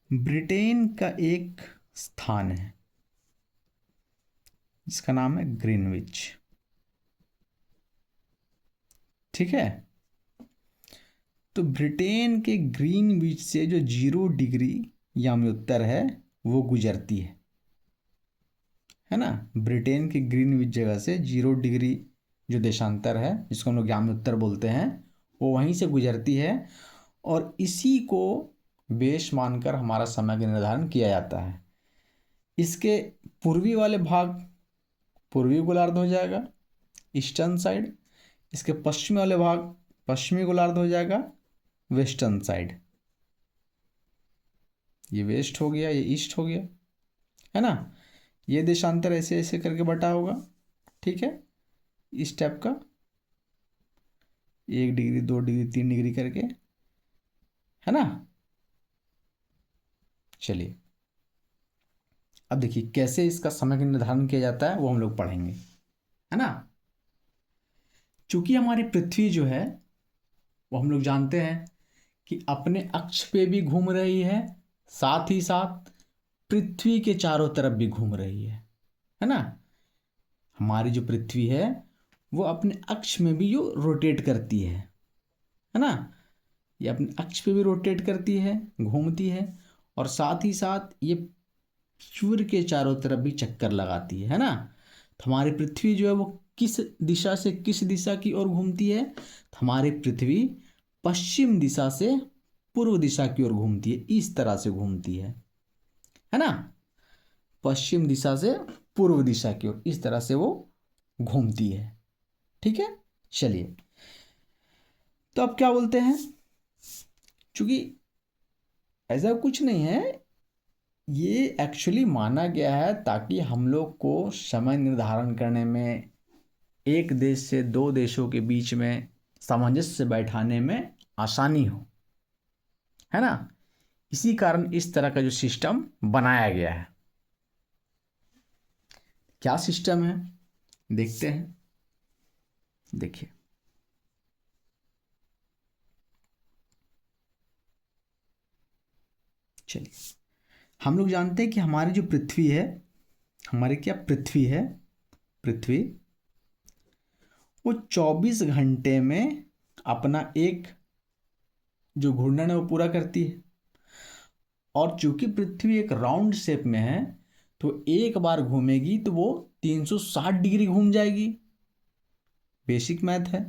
ब्रिटेन का एक स्थान है, जिसका नाम है ग्रीनविच। ठीक है, तो ब्रिटेन के ग्रीनविच से जो 0 डिग्री यामी-उत्तर है वो गुजरती है ना। ब्रिटेन के ग्रीनविच जगह से 0 डिग्री जो देशांतर है, जिसको हम लोग यामी-उत्तर बोलते हैं, वो वहीं से गुजरती है और इसी को बेस मानकर हमारा समय का निर्धारण किया जाता है। इसके पूर्वी वाले भाग पूर्वी गोलार्ध हो जाएगा, ईस्टर्न साइड। इसके पश्चिमी वाले भाग पश्चिमी गोलार्ध हो जाएगा, वेस्टर्न साइड। ये वेस्ट हो गया, ये ईस्ट हो गया, है ना। ये देशांतर ऐसे ऐसे करके बटा होगा। ठीक है, इस टाइप का 1 डिग्री 2 डिग्री 3 डिग्री करके, है ना। चलिए अब देखिए कैसे इसका समय का निर्धारण किया जाता है, वो हम लोग पढ़ेंगे, है ना। चूंकि हमारी पृथ्वी जो है वो हम लोग जानते हैं कि अपने अक्ष पे भी घूम रही है, साथ ही साथ पृथ्वी के चारों तरफ भी घूम रही है ना। हमारी जो पृथ्वी है वो अपने अक्ष में भी जो रोटेट करती है ना। ये अपने अक्ष पे भी रोटेट करती है, घूमती है, और साथ ही साथ ये सूर्य के चारों तरफ भी चक्कर लगाती है ना। तो हमारी पृथ्वी जो है वो किस दिशा से किस दिशा की ओर घूमती है, तो हमारी पृथ्वी पश्चिम दिशा से पूर्व दिशा की ओर घूमती है, इस तरह से घूमती है ना। पश्चिम दिशा से पूर्व दिशा की ओर इस तरह से वो घूमती है। ठीक है, चलिए तो अब क्या बोलते हैं, चूंकि ऐसा कुछ नहीं है, ये एक्चुअली माना गया है ताकि हम लोग को समय निर्धारण करने में, एक देश से 2 देशों के बीच में सामंजस्य बैठाने में आसानी हो, है ना। इसी कारण इस तरह का जो सिस्टम बनाया गया है। क्या सिस्टम है देखते हैं। देखिए चलिए, हम लोग जानते हैं कि हमारी जो पृथ्वी है, हमारी क्या पृथ्वी है, पृथ्वी वो 24 घंटे में अपना एक जो घूर्णन है वो पूरा करती है। और चूंकि पृथ्वी एक राउंड शेप में है तो एक बार घूमेगी तो वो 360 डिग्री घूम जाएगी। बेसिक मैथ है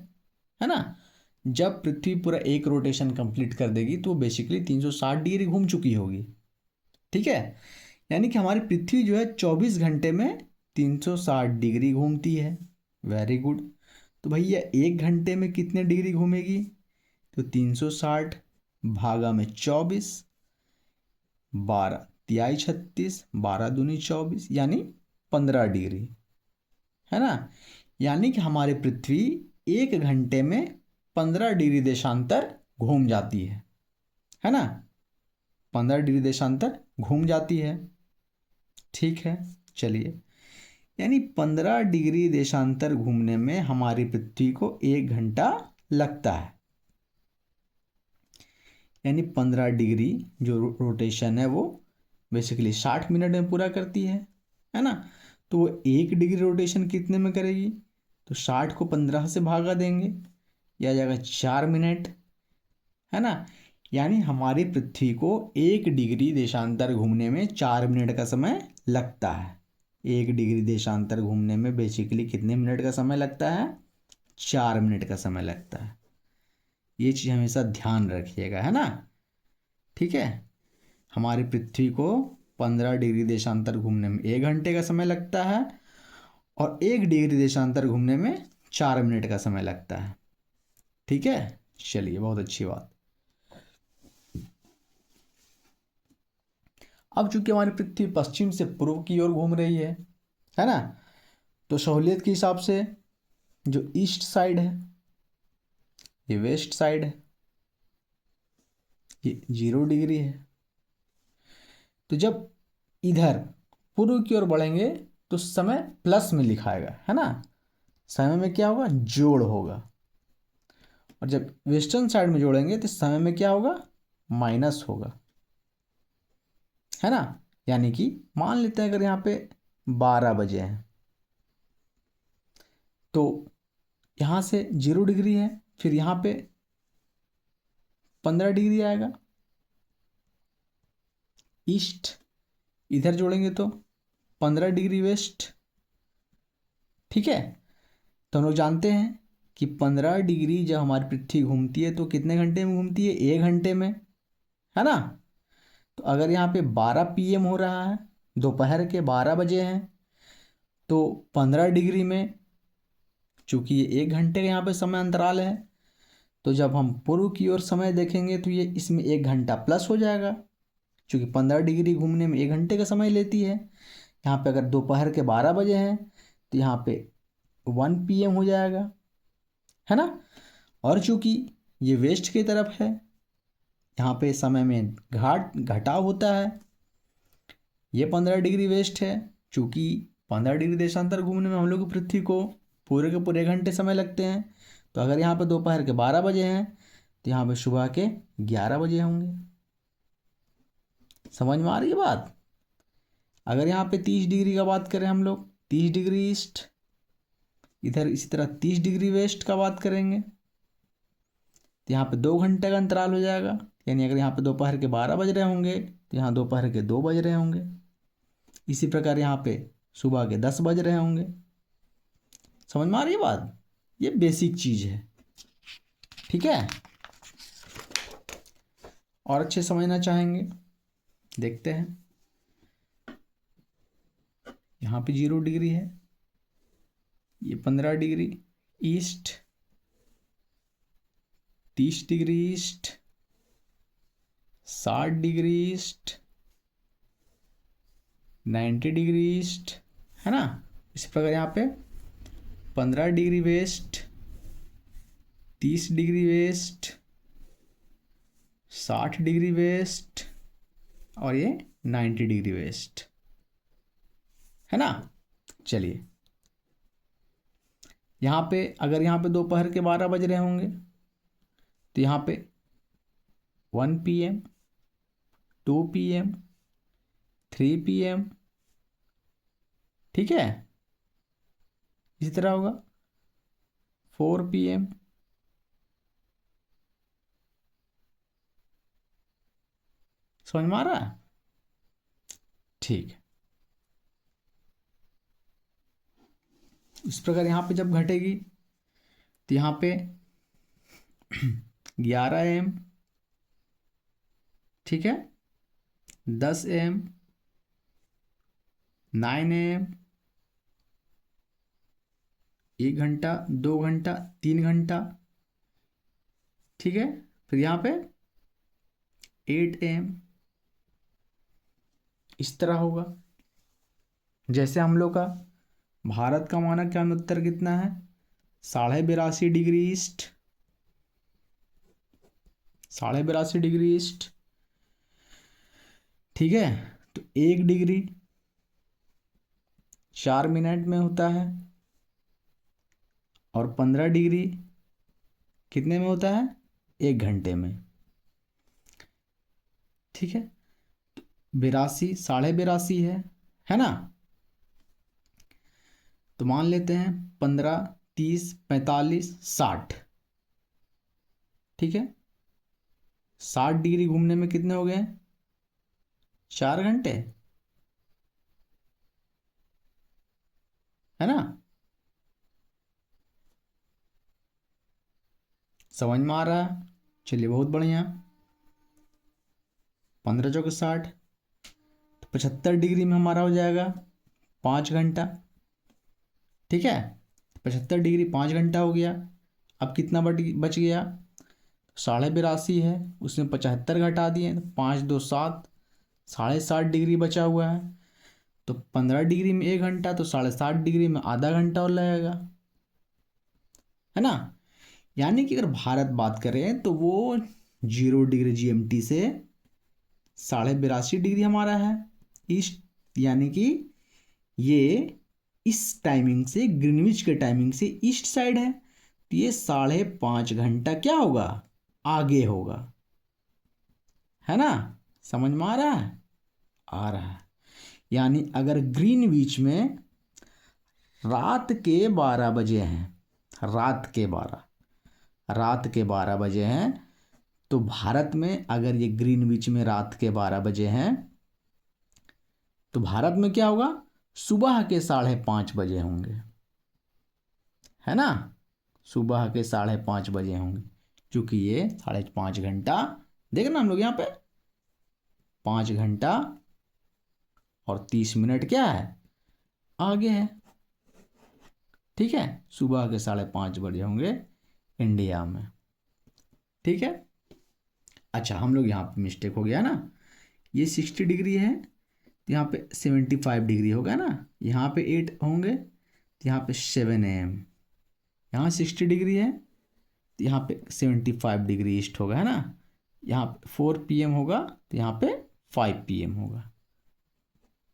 ना। जब पृथ्वी पूरा एक रोटेशन कंप्लीट कर देगी तो वो बेसिकली 360 डिग्री घूम चुकी होगी। ठीक है, यानी कि हमारी पृथ्वी जो है 24 घंटे में 360 डिग्री घूमती है। Very good. तो भैया 1 घंटे में कितने डिग्री घूमेगी, तो 360 भागा में 24, 12 तिहाई 36, 12 दूनी 24, यानी 15 डिग्री, है ना। यानी कि हमारी पृथ्वी 1 घंटे में 15 डिग्री देशांतर घूम जाती है ना। 15 डिग्री देशांतर घूम जाती है। ठीक है, चलिए, यानी 15 डिग्री देशांतर घूमने में हमारी पृथ्वी को 1 घंटा लगता है। यानी 15 डिग्री जो रोटेशन है वो बेसिकली 60 मिनट में पूरा करती है ना। तो वो 1 डिग्री रोटेशन कितने में करेगी, तो 60 को 15 से भागा देंगे, यह आ जाएगा 4 मिनट, है ना। यानी हमारी पृथ्वी को 1 डिग्री देशांतर घूमने में 4 मिनट का समय लगता है। 1 डिग्री देशांतर घूमने में बेसिकली कितने मिनट का समय लगता है, 4 मिनट का समय लगता है। ये चीज़ हमेशा ध्यान रखिएगा, है ना। ठीक है, हमारी पृथ्वी को 15 डिग्री देशांतर घूमने में 1 घंटे का समय लगता है और 1 डिग्री देशांतर घूमने में 4 मिनट का समय लगता है। ठीक है, चलिए, बहुत अच्छी बात। अब चूंकि हमारी पृथ्वी पश्चिम से पूर्व की ओर घूम रही है ना, तो सहूलियत के हिसाब से जो ईस्ट साइड है, ये वेस्ट साइड है, ये 0 डिग्री है। तो जब इधर पूर्व की ओर बढ़ेंगे तो समय प्लस में लिखाएगा, है ना। समय में क्या होगा, जोड़ होगा। और जब वेस्टर्न साइड में जोड़ेंगे तो समय में क्या होगा, माइनस होगा, है ना। यानी कि मान लेते हैं अगर यहाँ पे 12 बजे हैं तो यहाँ से 0 डिग्री है, फिर यहाँ पे 15 डिग्री आएगा ईस्ट, इधर जोड़ेंगे तो 15 डिग्री वेस्ट। ठीक है, तो हम लोग जानते हैं कि 15 डिग्री जब हमारी पृथ्वी घूमती है तो कितने घंटे में घूमती है? 1 घंटे में, है ना। तो अगर यहाँ पे 12 PM हो रहा है, दोपहर के 12 बजे हैं, तो 15 डिग्री में, चूंकि ये 1 घंटे का यहाँ पे समय अंतराल है, तो जब हम पूर्व की ओर समय देखेंगे तो ये इसमें 1 घंटा प्लस हो जाएगा, क्योंकि 15 डिग्री घूमने में 1 घंटे का समय लेती है। यहाँ पे अगर दोपहर के 12 बजे हैं तो यहाँ पे 1 PM हो जाएगा, है ना। और चूंकि ये वेस्ट की तरफ है, यहाँ पे समय में घटाव होता है, ये 15 डिग्री वेस्ट है। चूंकि 15 डिग्री देशांतर घूमने में हम लोग की पृथ्वी को पूरे के पूरे 1 घंटे समय लगते हैं। तो अगर यहाँ पे दोपहर के 12 बजे हैं तो यहाँ पे सुबह के 11 बजे होंगे। समझ में आ रही है बात? अगर यहाँ पे 30 डिग्री का बात करें हम लोग, 30 डिग्री ईस्ट, इधर इसी तरह 30 डिग्री वेस्ट का बात करेंगे तो यहाँ पे 2 घंटे का अंतराल हो जाएगा। यानी अगर यहाँ पे दोपहर के 12 बज रहे होंगे तो यहाँ दोपहर के 2 बज रहे होंगे। इसी प्रकार यहाँ पे सुबह के 10 बज रहे होंगे। समझ में आ रही है बात? ये बेसिक चीज है, ठीक है। और अच्छे समझना चाहेंगे, देखते हैं। यहाँ पे 0 डिग्री है, ये 15 degree east, 30 degree east, 60 degree east, 90 degree east, है ना। इसी प्रकार यहाँ पे 15 degree west, 30 degree west, 60 degree west और ये 90 डिग्री वेस्ट, है ना। चलिए, यहाँ पे अगर यहाँ पे दोपहर के 12 बज रहे होंगे तो यहाँ पे 1 PM, 2 PM, 3 PM, ठीक है। इसी तरह होगा 4 PM, समझ में आ रहा है? ठीक है। इस प्रकार यहाँ पे जब घटेगी तो यहाँ पे 11 AM, ठीक है, 10 AM, 9 AM, 1 घंटा, 2 घंटा, 3 घंटा, ठीक है। फिर यहाँ पे 8 AM। इस तरह होगा। जैसे हम लोग का भारत का मानक क्या उत्तर कितना है? 82.5 डिग्री ईस्ट, 82.5 डिग्री ईस्ट, ठीक है। तो 1 डिग्री 4 मिनट में होता है और 15 डिग्री कितने में होता है? 1 घंटे में, ठीक है। 82, 82.5 है ना। तो मान लेते हैं 15, 30, 45, 60, ठीक है। 60 डिग्री घूमने में कितने हो गए? 4 घंटे, है ना। समझ में आ रहा है? चलिए, बहुत बढ़िया। 15 चौके 60, तो 75 डिग्री में हमारा हो जाएगा 5 घंटा, ठीक है। 75 डिग्री 5 घंटा हो गया। अब कितना बच गया? 82.5 है, उसमें 75 घटा दिए, 5 2 7, 7.5 डिग्री बचा हुआ है। तो 15 डिग्री में 1 घंटा, तो 7.5 डिग्री में आधा घंटा और लगेगा, है ना। यानी कि अगर भारत बात करें तो वो 0 डिग्री GMT से 82.5 डिग्री हमारा है ईस्ट, यानी कि ये इस टाइमिंग से, ग्रीनविच के टाइमिंग से ईस्ट साइड है। तो ये 5.5 घंटा क्या होगा? आगे होगा, है ना। समझ में आ रहा है? आ रहा है। यानी अगर ग्रीनविच में रात के 12 बजे हैं, रात के 12 बजे हैं। तो भारत में अगर ये ग्रीनविच में रात के 12 बजे हैं तो भारत में क्या होगा, सुबह के 5:30 बजे होंगे, है ना, सुबह के 5:30 बजे होंगे, क्योंकि ये 5.5 घंटा, देखना हम लोग यहाँ पे 5 घंटा और 30 मिनट क्या है, आगे है। ठीक है, सुबह के 5:30 बजे होंगे इंडिया में। ठीक है, अच्छा हम लोग यहाँ पे मिस्टेक हो गया ना, ये 60 डिग्री है, यहाँ पे 75 डिग्री होगा ना, यहाँ पे 8 होंगे, यहाँ पे 7 AM, यहाँ 60 डिग्री है, यहाँ पे 75 डिग्री ईस्ट होगा, है ना, यहाँ पे 4 PM होगा, तो यहाँ पे 5 PM होगा।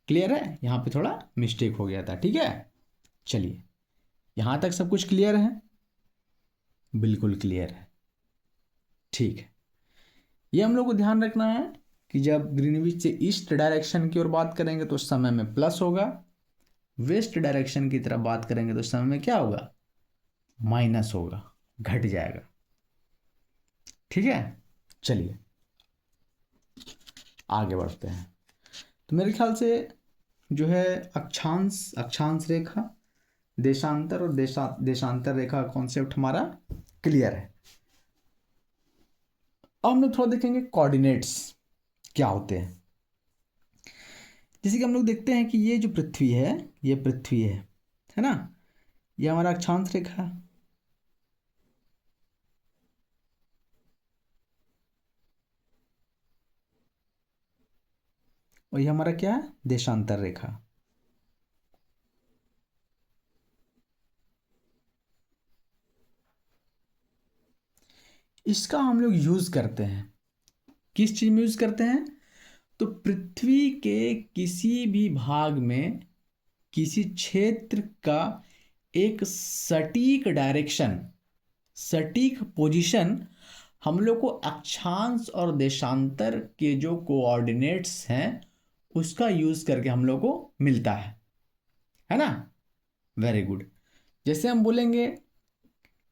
क्लियर है, यहाँ पे थोड़ा मिस्टेक हो गया था। ठीक है, चलिए यहाँ तक सब कुछ क्लियर है, बिल्कुल क्लियर है। ठीक है, ये हम लोग को ध्यान रखना है कि जब ग्रीनविच से ईस्ट डायरेक्शन की ओर बात करेंगे तो समय में प्लस होगा, वेस्ट डायरेक्शन की तरफ बात करेंगे तो समय में क्या होगा, माइनस होगा, घट जाएगा। ठीक है, चलिए आगे बढ़ते हैं। तो मेरे ख्याल से जो है अक्षांश रेखा, देशांतर और देशांतर रेखा कॉन्सेप्ट हमारा क्लियर है। अब हम लोग थोड़ा देखेंगे कोऑर्डिनेट्स क्या होते हैं। जैसे कि हम लोग देखते हैं कि ये जो पृथ्वी है, ये पृथ्वी है ना, ये हमारा अक्षांश रेखा है, और ये हमारा क्या है, देशांतर रेखा। इसका हम लोग यूज करते हैं, किस चीज में यूज करते हैं, तो पृथ्वी के किसी भी भाग में किसी क्षेत्र का एक सटीक डायरेक्शन, सटीक पोजीशन हम लोग को अक्षांश और देशांतर के जो कोऑर्डिनेट्स हैं उसका यूज करके हम लोग को मिलता है ना। वेरी गुड, जैसे हम बोलेंगे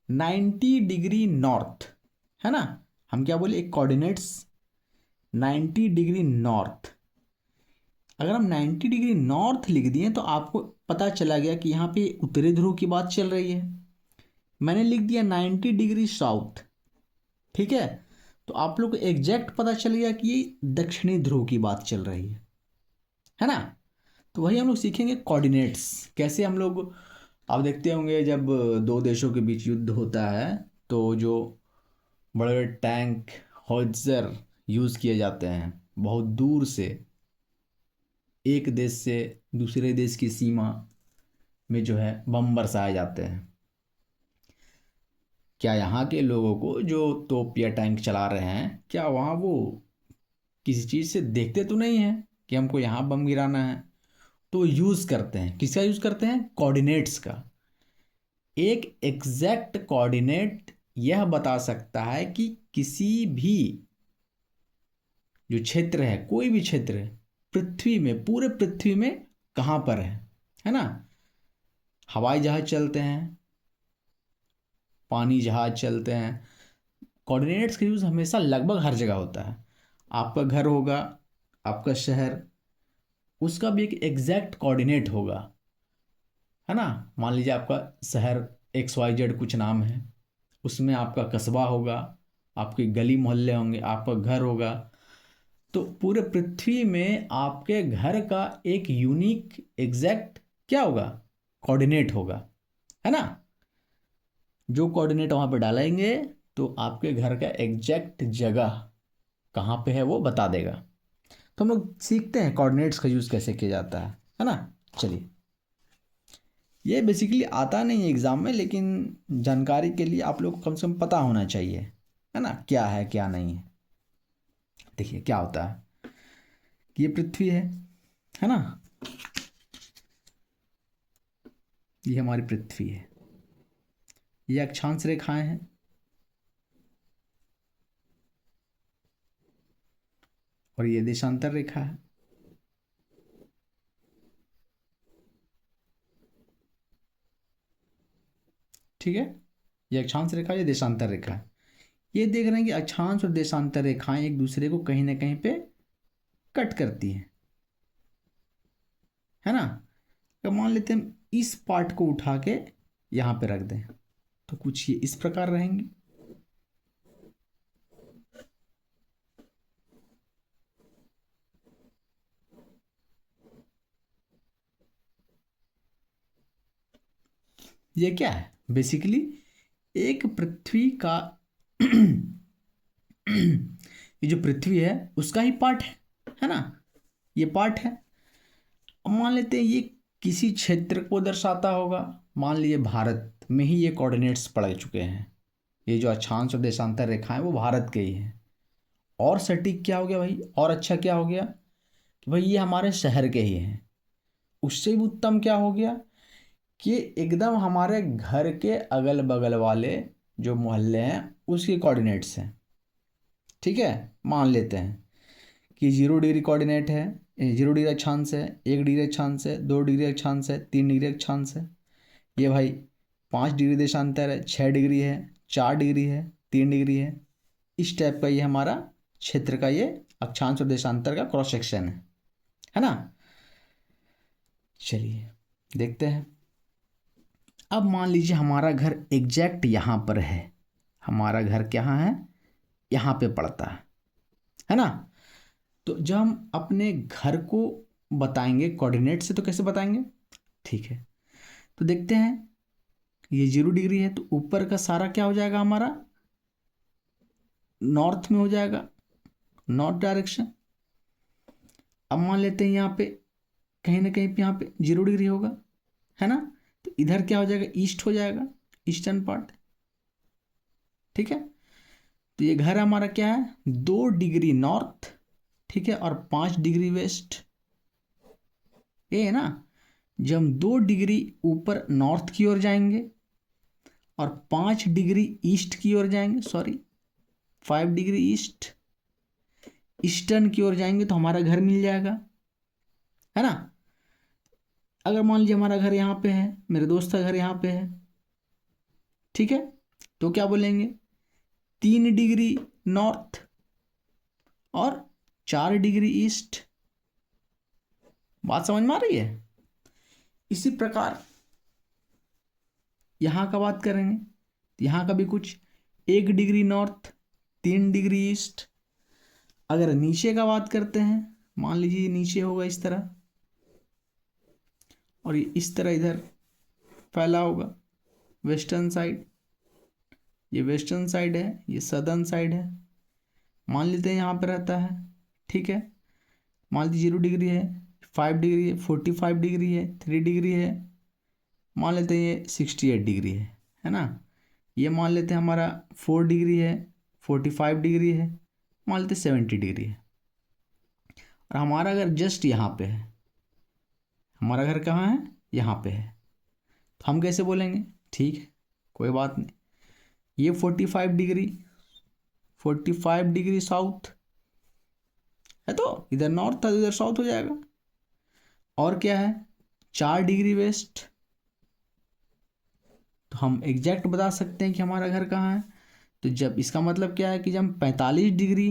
90 डिग्री नॉर्थ, है ना, हम क्या बोले, एक कोऑर्डिनेट्स 90 डिग्री नॉर्थ। अगर हम 90 डिग्री नॉर्थ लिख दिए तो आपको पता चला गया कि यहाँ पे उत्तरी ध्रुव की बात चल रही है। मैंने लिख दिया 90 डिग्री साउथ, ठीक है, तो आप लोग को एग्जैक्ट पता चल गया कि ये दक्षिणी ध्रुव की बात चल रही है ना। तो वही हम लोग सीखेंगे कोऑर्डिनेट्स कैसे हम लोग, आप देखते होंगे जब दो देशों के बीच युद्ध होता है तो जो बड़े बड़े टैंक हॉवित्जर यूज़ किए जाते हैं, बहुत दूर से एक देश से दूसरे देश की सीमा में जो है बम बरसाए जाते हैं। क्या यहाँ के लोगों को जो तोप या टैंक चला रहे हैं, क्या वहाँ वो किसी चीज़ से देखते तो नहीं है कि हमको यहाँ बम गिराना है, तो यूज़ करते हैं, किसका यूज़ करते हैं, कोऑर्डिनेट्स का। एक एग्जैक्ट कोऑर्डिनेट यह बता सकता है कि किसी भी जो क्षेत्र है, कोई भी क्षेत्र है पृथ्वी में, पूरे पृथ्वी में कहाँ पर है ना। हवाई जहाज चलते हैं, पानी जहाज चलते हैं, कोऑर्डिनेट्स का यूज़ हमेशा लगभग हर जगह होता है। आपका घर होगा, आपका शहर, उसका भी एक एग्जैक्ट कोऑर्डिनेट होगा, है ना। मान लीजिए आपका शहर XYZ कुछ नाम है, उसमें आपका कस्बा होगा, आपके गली मोहल्ले होंगे, आपका घर होगा, तो पूरे पृथ्वी में आपके घर का एक यूनिक एग्जैक्ट क्या होगा, कोऑर्डिनेट होगा, है ना। जो कोऑर्डिनेट वहाँ पे डालेंगे तो आपके घर का एग्जैक्ट जगह कहाँ पे है वो बता देगा। तो हम लोग सीखते हैं कोऑर्डिनेट्स का यूज़ कैसे किया जाता है ना। चलिए, ये बेसिकली आता नहीं है एग्ज़ाम में, लेकिन जानकारी के लिए आप लोग को कम से कम पता होना चाहिए, है ना, क्या है क्या नहीं है। देखिए क्या होता है कि ये पृथ्वी है ना, ये हमारी पृथ्वी है, ये अक्षांश रेखाएं हैं, और ये देशांतर रेखा है। ठीक है, ये अक्षांश रेखा, ये देशांतर रेखा है। ये देख रहे हैं कि अक्षांश और देशांतर रेखाएं एक दूसरे को कहीं ना कहीं पे कट करती हैं, है ना। तो मान लेते हैं इस पार्ट को उठा के यहाँ पे रख दें, तो कुछ ये इस प्रकार रहेंगे। ये क्या है, बेसिकली एक पृथ्वी का ये जो पृथ्वी है उसका ही पार्ट है ना, ये पार्ट है। अब मान लेते हैं ये किसी क्षेत्र को दर्शाता होगा, मान लीजिए भारत में ही ये कोऑर्डिनेट्स पड़ चुके हैं, ये जो अक्षांश और देशांतर रेखाएं वो भारत के ही हैं। और सटीक क्या हो गया भाई, और अच्छा क्या हो गया कि भाई ये हमारे शहर के ही हैं। उससे भी उत्तम क्या हो गया कि एकदम हमारे घर के अगल बगल वाले जो मोहल्ले हैं उसके कोऑर्डिनेट्स हैं। ठीक है, मान लेते हैं कि 0 डिग्री कोऑर्डिनेट है, 0 डिग्री अक्षांश है, 1 डिग्री अक्षांश है, 2 डिग्री अक्षांश है, 3 डिग्री अक्षांश है। ये भाई 5 डिग्री देशांतर है, 6 डिग्री है, 4 डिग्री है, 3 डिग्री है। इस टाइप का ये हमारा क्षेत्र का ये अक्षांश और देशांतर का क्रॉस सेक्शन है ना। चलिए देखते हैं। अब मान लीजिए हमारा घर एग्जैक्ट यहाँ पर है, हमारा घर क्या है, यहाँ पे पड़ता है ना। तो जब हम अपने घर को बताएंगे कोऑर्डिनेट से तो कैसे बताएंगे, ठीक है। तो देखते हैं ये 0 डिग्री है तो ऊपर का सारा क्या हो जाएगा हमारा नॉर्थ में हो जाएगा, नॉर्थ डायरेक्शन। अब मान लेते हैं यहाँ पे कहीं ना कहीं पे यहाँ पे 0 डिग्री होगा, है ना। तो इधर क्या हो जाएगा, ईस्ट हो जाएगा, ईस्टर्न पार्ट। ठीक है, तो ये घर हमारा क्या है 2 डिग्री नॉर्थ, ठीक है, और 5 डिग्री वेस्ट, ये है ना। जब हम 2 डिग्री ऊपर नॉर्थ की ओर जाएंगे और 5 डिग्री ईस्ट की ओर जाएंगे, सॉरी 5 डिग्री ईस्ट ईस्टर्न की ओर जाएंगे तो हमारा घर मिल जाएगा, है ना। अगर मान लीजिए हमारा घर यहाँ पे है, मेरे दोस्त का घर यहाँ पे है, ठीक है, तो क्या बोलेंगे 3 डिग्री नॉर्थ और 4 डिग्री ईस्ट। बात समझ में आ रही है। इसी प्रकार यहाँ का बात करेंगे, यहाँ का भी कुछ 1 डिग्री नॉर्थ 3 डिग्री ईस्ट। अगर नीचे का बात करते हैं, मान लीजिए नीचे होगा इस तरह और ये इस तरह इधर फैला होगा वेस्टर्न साइड, ये वेस्टर्न साइड है, ये सदर्न साइड है। मान लेते हैं यहाँ पे रहता है, ठीक है। मान लीजिए 0 डिग्री है, 5 डिग्री है, 45 डिग्री है, 3 डिग्री है, मान लेते हैं ये 68 डिग्री है ना। ये मान लेते हैं हमारा 4 डिग्री है, 45 डिग्री है, मान लेते हैं 70 डिग्री है। और हमारा घर जस्ट यहाँ पे है, हमारा घर कहाँ है, यहाँ पे है। तो हम कैसे बोलेंगे, ठीक है कोई बात नहीं, ये 45 डिग्री 45 डिग्री साउथ है तो इधर नॉर्थ था, इधर साउथ हो जाएगा। और क्या है 4 डिग्री वेस्ट, तो हम एग्जैक्ट बता सकते हैं कि हमारा घर कहाँ है। तो जब इसका मतलब क्या है कि जब हम 45 डिग्री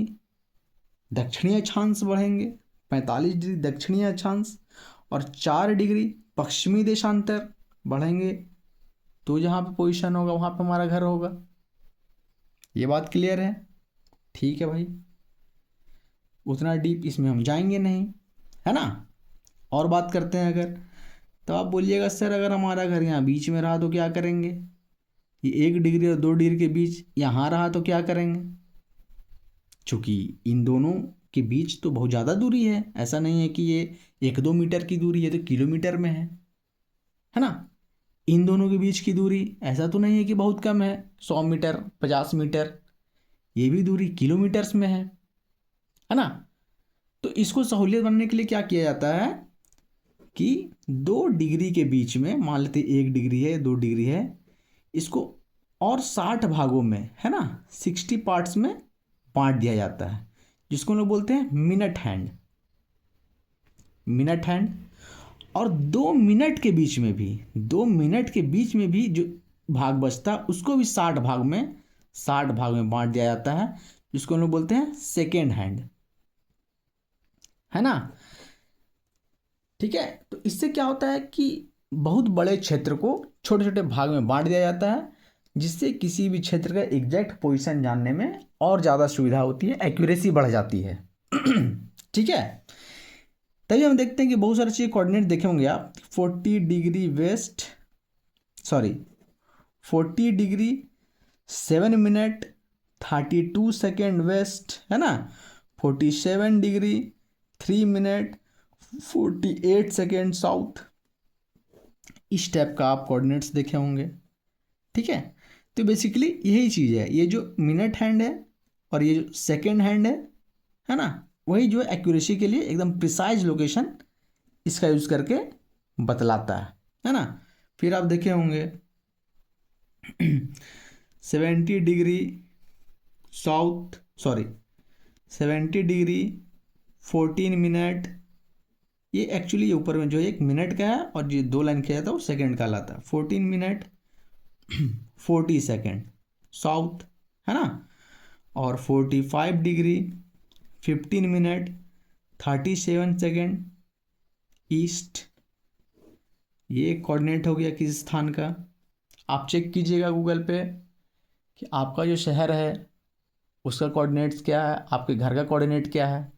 दक्षिणी अक्षांश बढ़ेंगे, 45 डिग्री दक्षिणी अक्षांश और 4 डिग्री पश्चिमी देशांतर बढ़ेंगे, तो जहाँ पे पोजीशन होगा वहाँ पे हमारा घर होगा। ये बात क्लियर है, ठीक है भाई, उतना डीप इसमें हम जाएंगे नहीं, है ना। और बात करते हैं अगर, तो आप बोलिएगा सर अगर हमारा घर यहाँ बीच में रहा तो क्या करेंगे, ये 1 डिग्री और 2 डिग्री के बीच यहाँ रहा तो क्या करेंगे। चूँकि इन दोनों के बीच तो बहुत ज़्यादा दूरी है, ऐसा नहीं है कि ये 1-2 मीटर की दूरी है तो किलोमीटर में है ना। इन दोनों के बीच की दूरी ऐसा तो नहीं है कि बहुत कम है, 100 मीटर 50 मीटर, ये भी दूरी किलोमीटर्स में है ना। तो इसको सहूलियत बनने के लिए क्या किया जाता है कि 2 डिग्री के बीच में, मान लेते 1 डिग्री है 2 डिग्री है, इसको और 60 भागों में, है ना, 60 पार्ट्स में बांट दिया जाता है, जिसको हम लोग बोलते हैं मिनट हैंड। और 2 मिनट के बीच में भी, 2 मिनट के बीच में भी जो भाग बचता है उसको भी 60 भाग में बांट दिया जाता है, जिसको हम लोग बोलते हैं सेकेंड हैंड, है ना। ठीक है, तो इससे क्या होता है कि बहुत बड़े क्षेत्र को छोटे छोटे भाग में बांट दिया जाता है, जिससे किसी भी क्षेत्र का एग्जैक्ट पोजीशन जानने में और ज़्यादा सुविधा होती है, एक्यूरेसी बढ़ जाती है। ठीक है, तभी हम देखते हैं कि बहुत सारी चीज़ कोऑर्डिनेट देखे होंगे आप, 40 degree west, sorry 40 degree 7 minute 32 second west, है ना, 47 डिग्री 3 मिनट 48 सेकेंड साउथ, इस टाइप का आप कोऑर्डिनेट्स देखे होंगे। ठीक है, तो बेसिकली यही चीज़ है, ये जो मिनट हैंड है और ये जो सेकेंड हैंड है ना, वही जो एक्यूरेसी के लिए एकदम प्रिसाइज लोकेशन इसका यूज़ करके बतलाता है ना। फिर आप देखे होंगे 70 degree south, sorry 70 degree 14 minute, ये एक्चुअली ये ऊपर में जो है 1 मिनट का है और ये 2 लाइन किया जाता है वो सेकेंड का लाता है, 14 मिनट 40 सेकेंड साउथ, है ना, और 45 डिग्री 15 मिनट 37 सेकेंड ईस्ट। ये कोऑर्डिनेट हो गया किस स्थान का। आप चेक कीजिएगा गूगल पे कि आपका जो शहर है उसका कोऑर्डिनेट्स क्या है, आपके घर का कोऑर्डिनेट क्या है।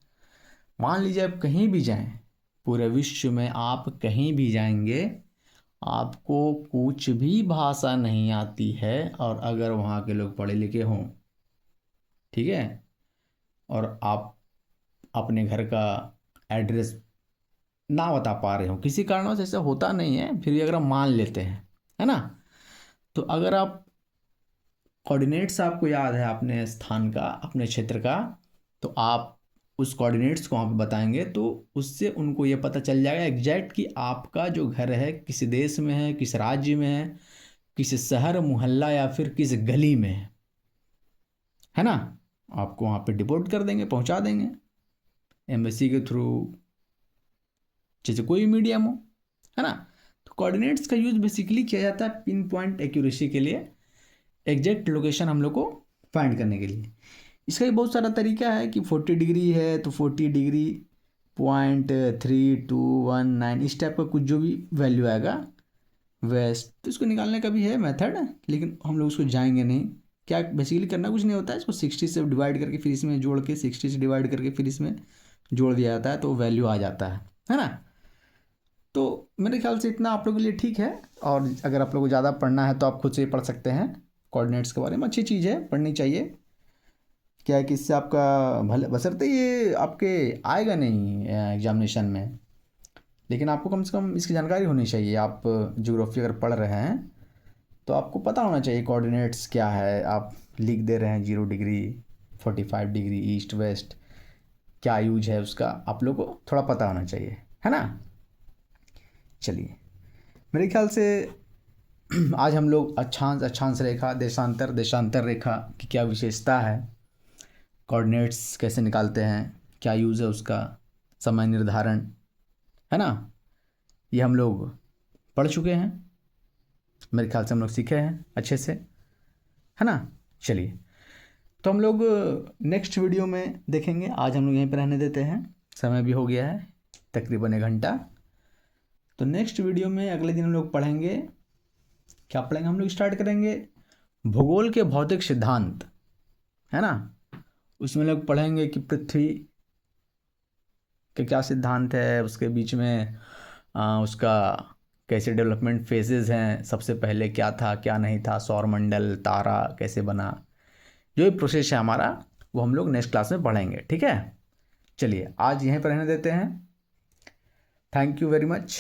मान लीजिए आप कहीं भी जाएं, पूरे विश्व में आप कहीं भी जाएंगे, आपको कुछ भी भाषा नहीं आती है और अगर वहाँ के लोग पढ़े लिखे हों, ठीक है, और आप अपने घर का एड्रेस ना बता पा रहे हो, किसी कारणवश ऐसा होता नहीं है, फिर भी अगर हम मान लेते हैं, है ना, तो अगर आप कोऑर्डिनेट्स आपको याद है अपने स्थान का, अपने क्षेत्र का, तो आप उस कोऑर्डिनेट्स को वहाँ पे बताएंगे तो उससे उनको ये पता चल जाएगा एग्जैक्ट कि आपका जो घर है किस देश में है, किस राज्य में है, किस शहर मोहल्ला या फिर किस गली में है ना। आपको वहाँ पे डिपोर्ट कर देंगे, पहुँचा देंगे एम्बेसी के थ्रू, जैसे कोई मीडियम हो, है ना। तो कोऑर्डिनेट्स का यूज़ बेसिकली किया जाता है पिन पॉइंट एक्यूरेसी के लिए, एग्जैक्ट लोकेशन हम लोग को फाइंड करने के लिए। इसका भी बहुत सारा तरीका है कि 40 डिग्री है तो 40 डिग्री .3219 इस टाइप का कुछ जो भी वैल्यू आएगा वेस्ट, तो इसको निकालने का भी है मेथड, लेकिन हम लोग उसको जाएंगे नहीं। क्या बेसिकली करना कुछ नहीं होता है, इसको 60 से डिवाइड करके फिर इसमें जोड़ के 60 से डिवाइड करके फिर इसमें जोड़ दिया जाता है तो वैल्यू आ जाता है ना। तो मेरे ख्याल से इतना आप लोगों के लिए ठीक है, और अगर आप लोगों को ज़्यादा पढ़ना है तो आप खुद से पढ़ सकते हैं कोऑर्डिनेट्स के बारे में, अच्छी चीज़ है, पढ़नी चाहिए। क्या है कि इससे आपका भले बशर्ते ये आपके आएगा नहीं एग्जामिनेशन में, लेकिन आपको कम से कम इसकी जानकारी होनी चाहिए। आप ज्योग्राफी अगर पढ़ रहे हैं तो आपको पता होना चाहिए कोऑर्डिनेट्स क्या है। आप लिख दे रहे हैं 0 डिग्री 45 डिग्री ईस्ट वेस्ट, क्या यूज है उसका, आप लोग को थोड़ा पता होना चाहिए, है ना। चलिए, मेरे ख्याल से आज हम लोग अक्षांश रेखा, देशांतर रेखा की क्या विशेषता है, कोऑर्डिनेट्स कैसे निकालते हैं, क्या यूज़ है उसका, समय निर्धारण, है ना, ये हम लोग पढ़ चुके हैं। मेरे ख्याल से हम लोग सीखे हैं अच्छे से, है ना। चलिए, तो हम लोग नेक्स्ट वीडियो में देखेंगे। आज हम लोग यहीं पर रहने देते हैं, समय भी हो गया है तकरीबन 1 घंटा। तो नेक्स्ट वीडियो में अगले दिन हम लोग पढ़ेंगे, क्या पढ़ेंगे, हम लोग स्टार्ट करेंगे भूगोल के भौतिक सिद्धांत, है ना। उसमें लोग पढ़ेंगे कि पृथ्वी के क्या सिद्धांत है, उसके बीच में उसका कैसे डेवलपमेंट फेजेस हैं, सबसे पहले क्या था क्या नहीं था, सौरमंडल तारा कैसे बना, जो भी प्रोसेस है हमारा वो हम लोग नेक्स्ट क्लास में पढ़ेंगे, ठीक है। चलिए, आज यहीं पर रहने देते हैं। Thank you very much.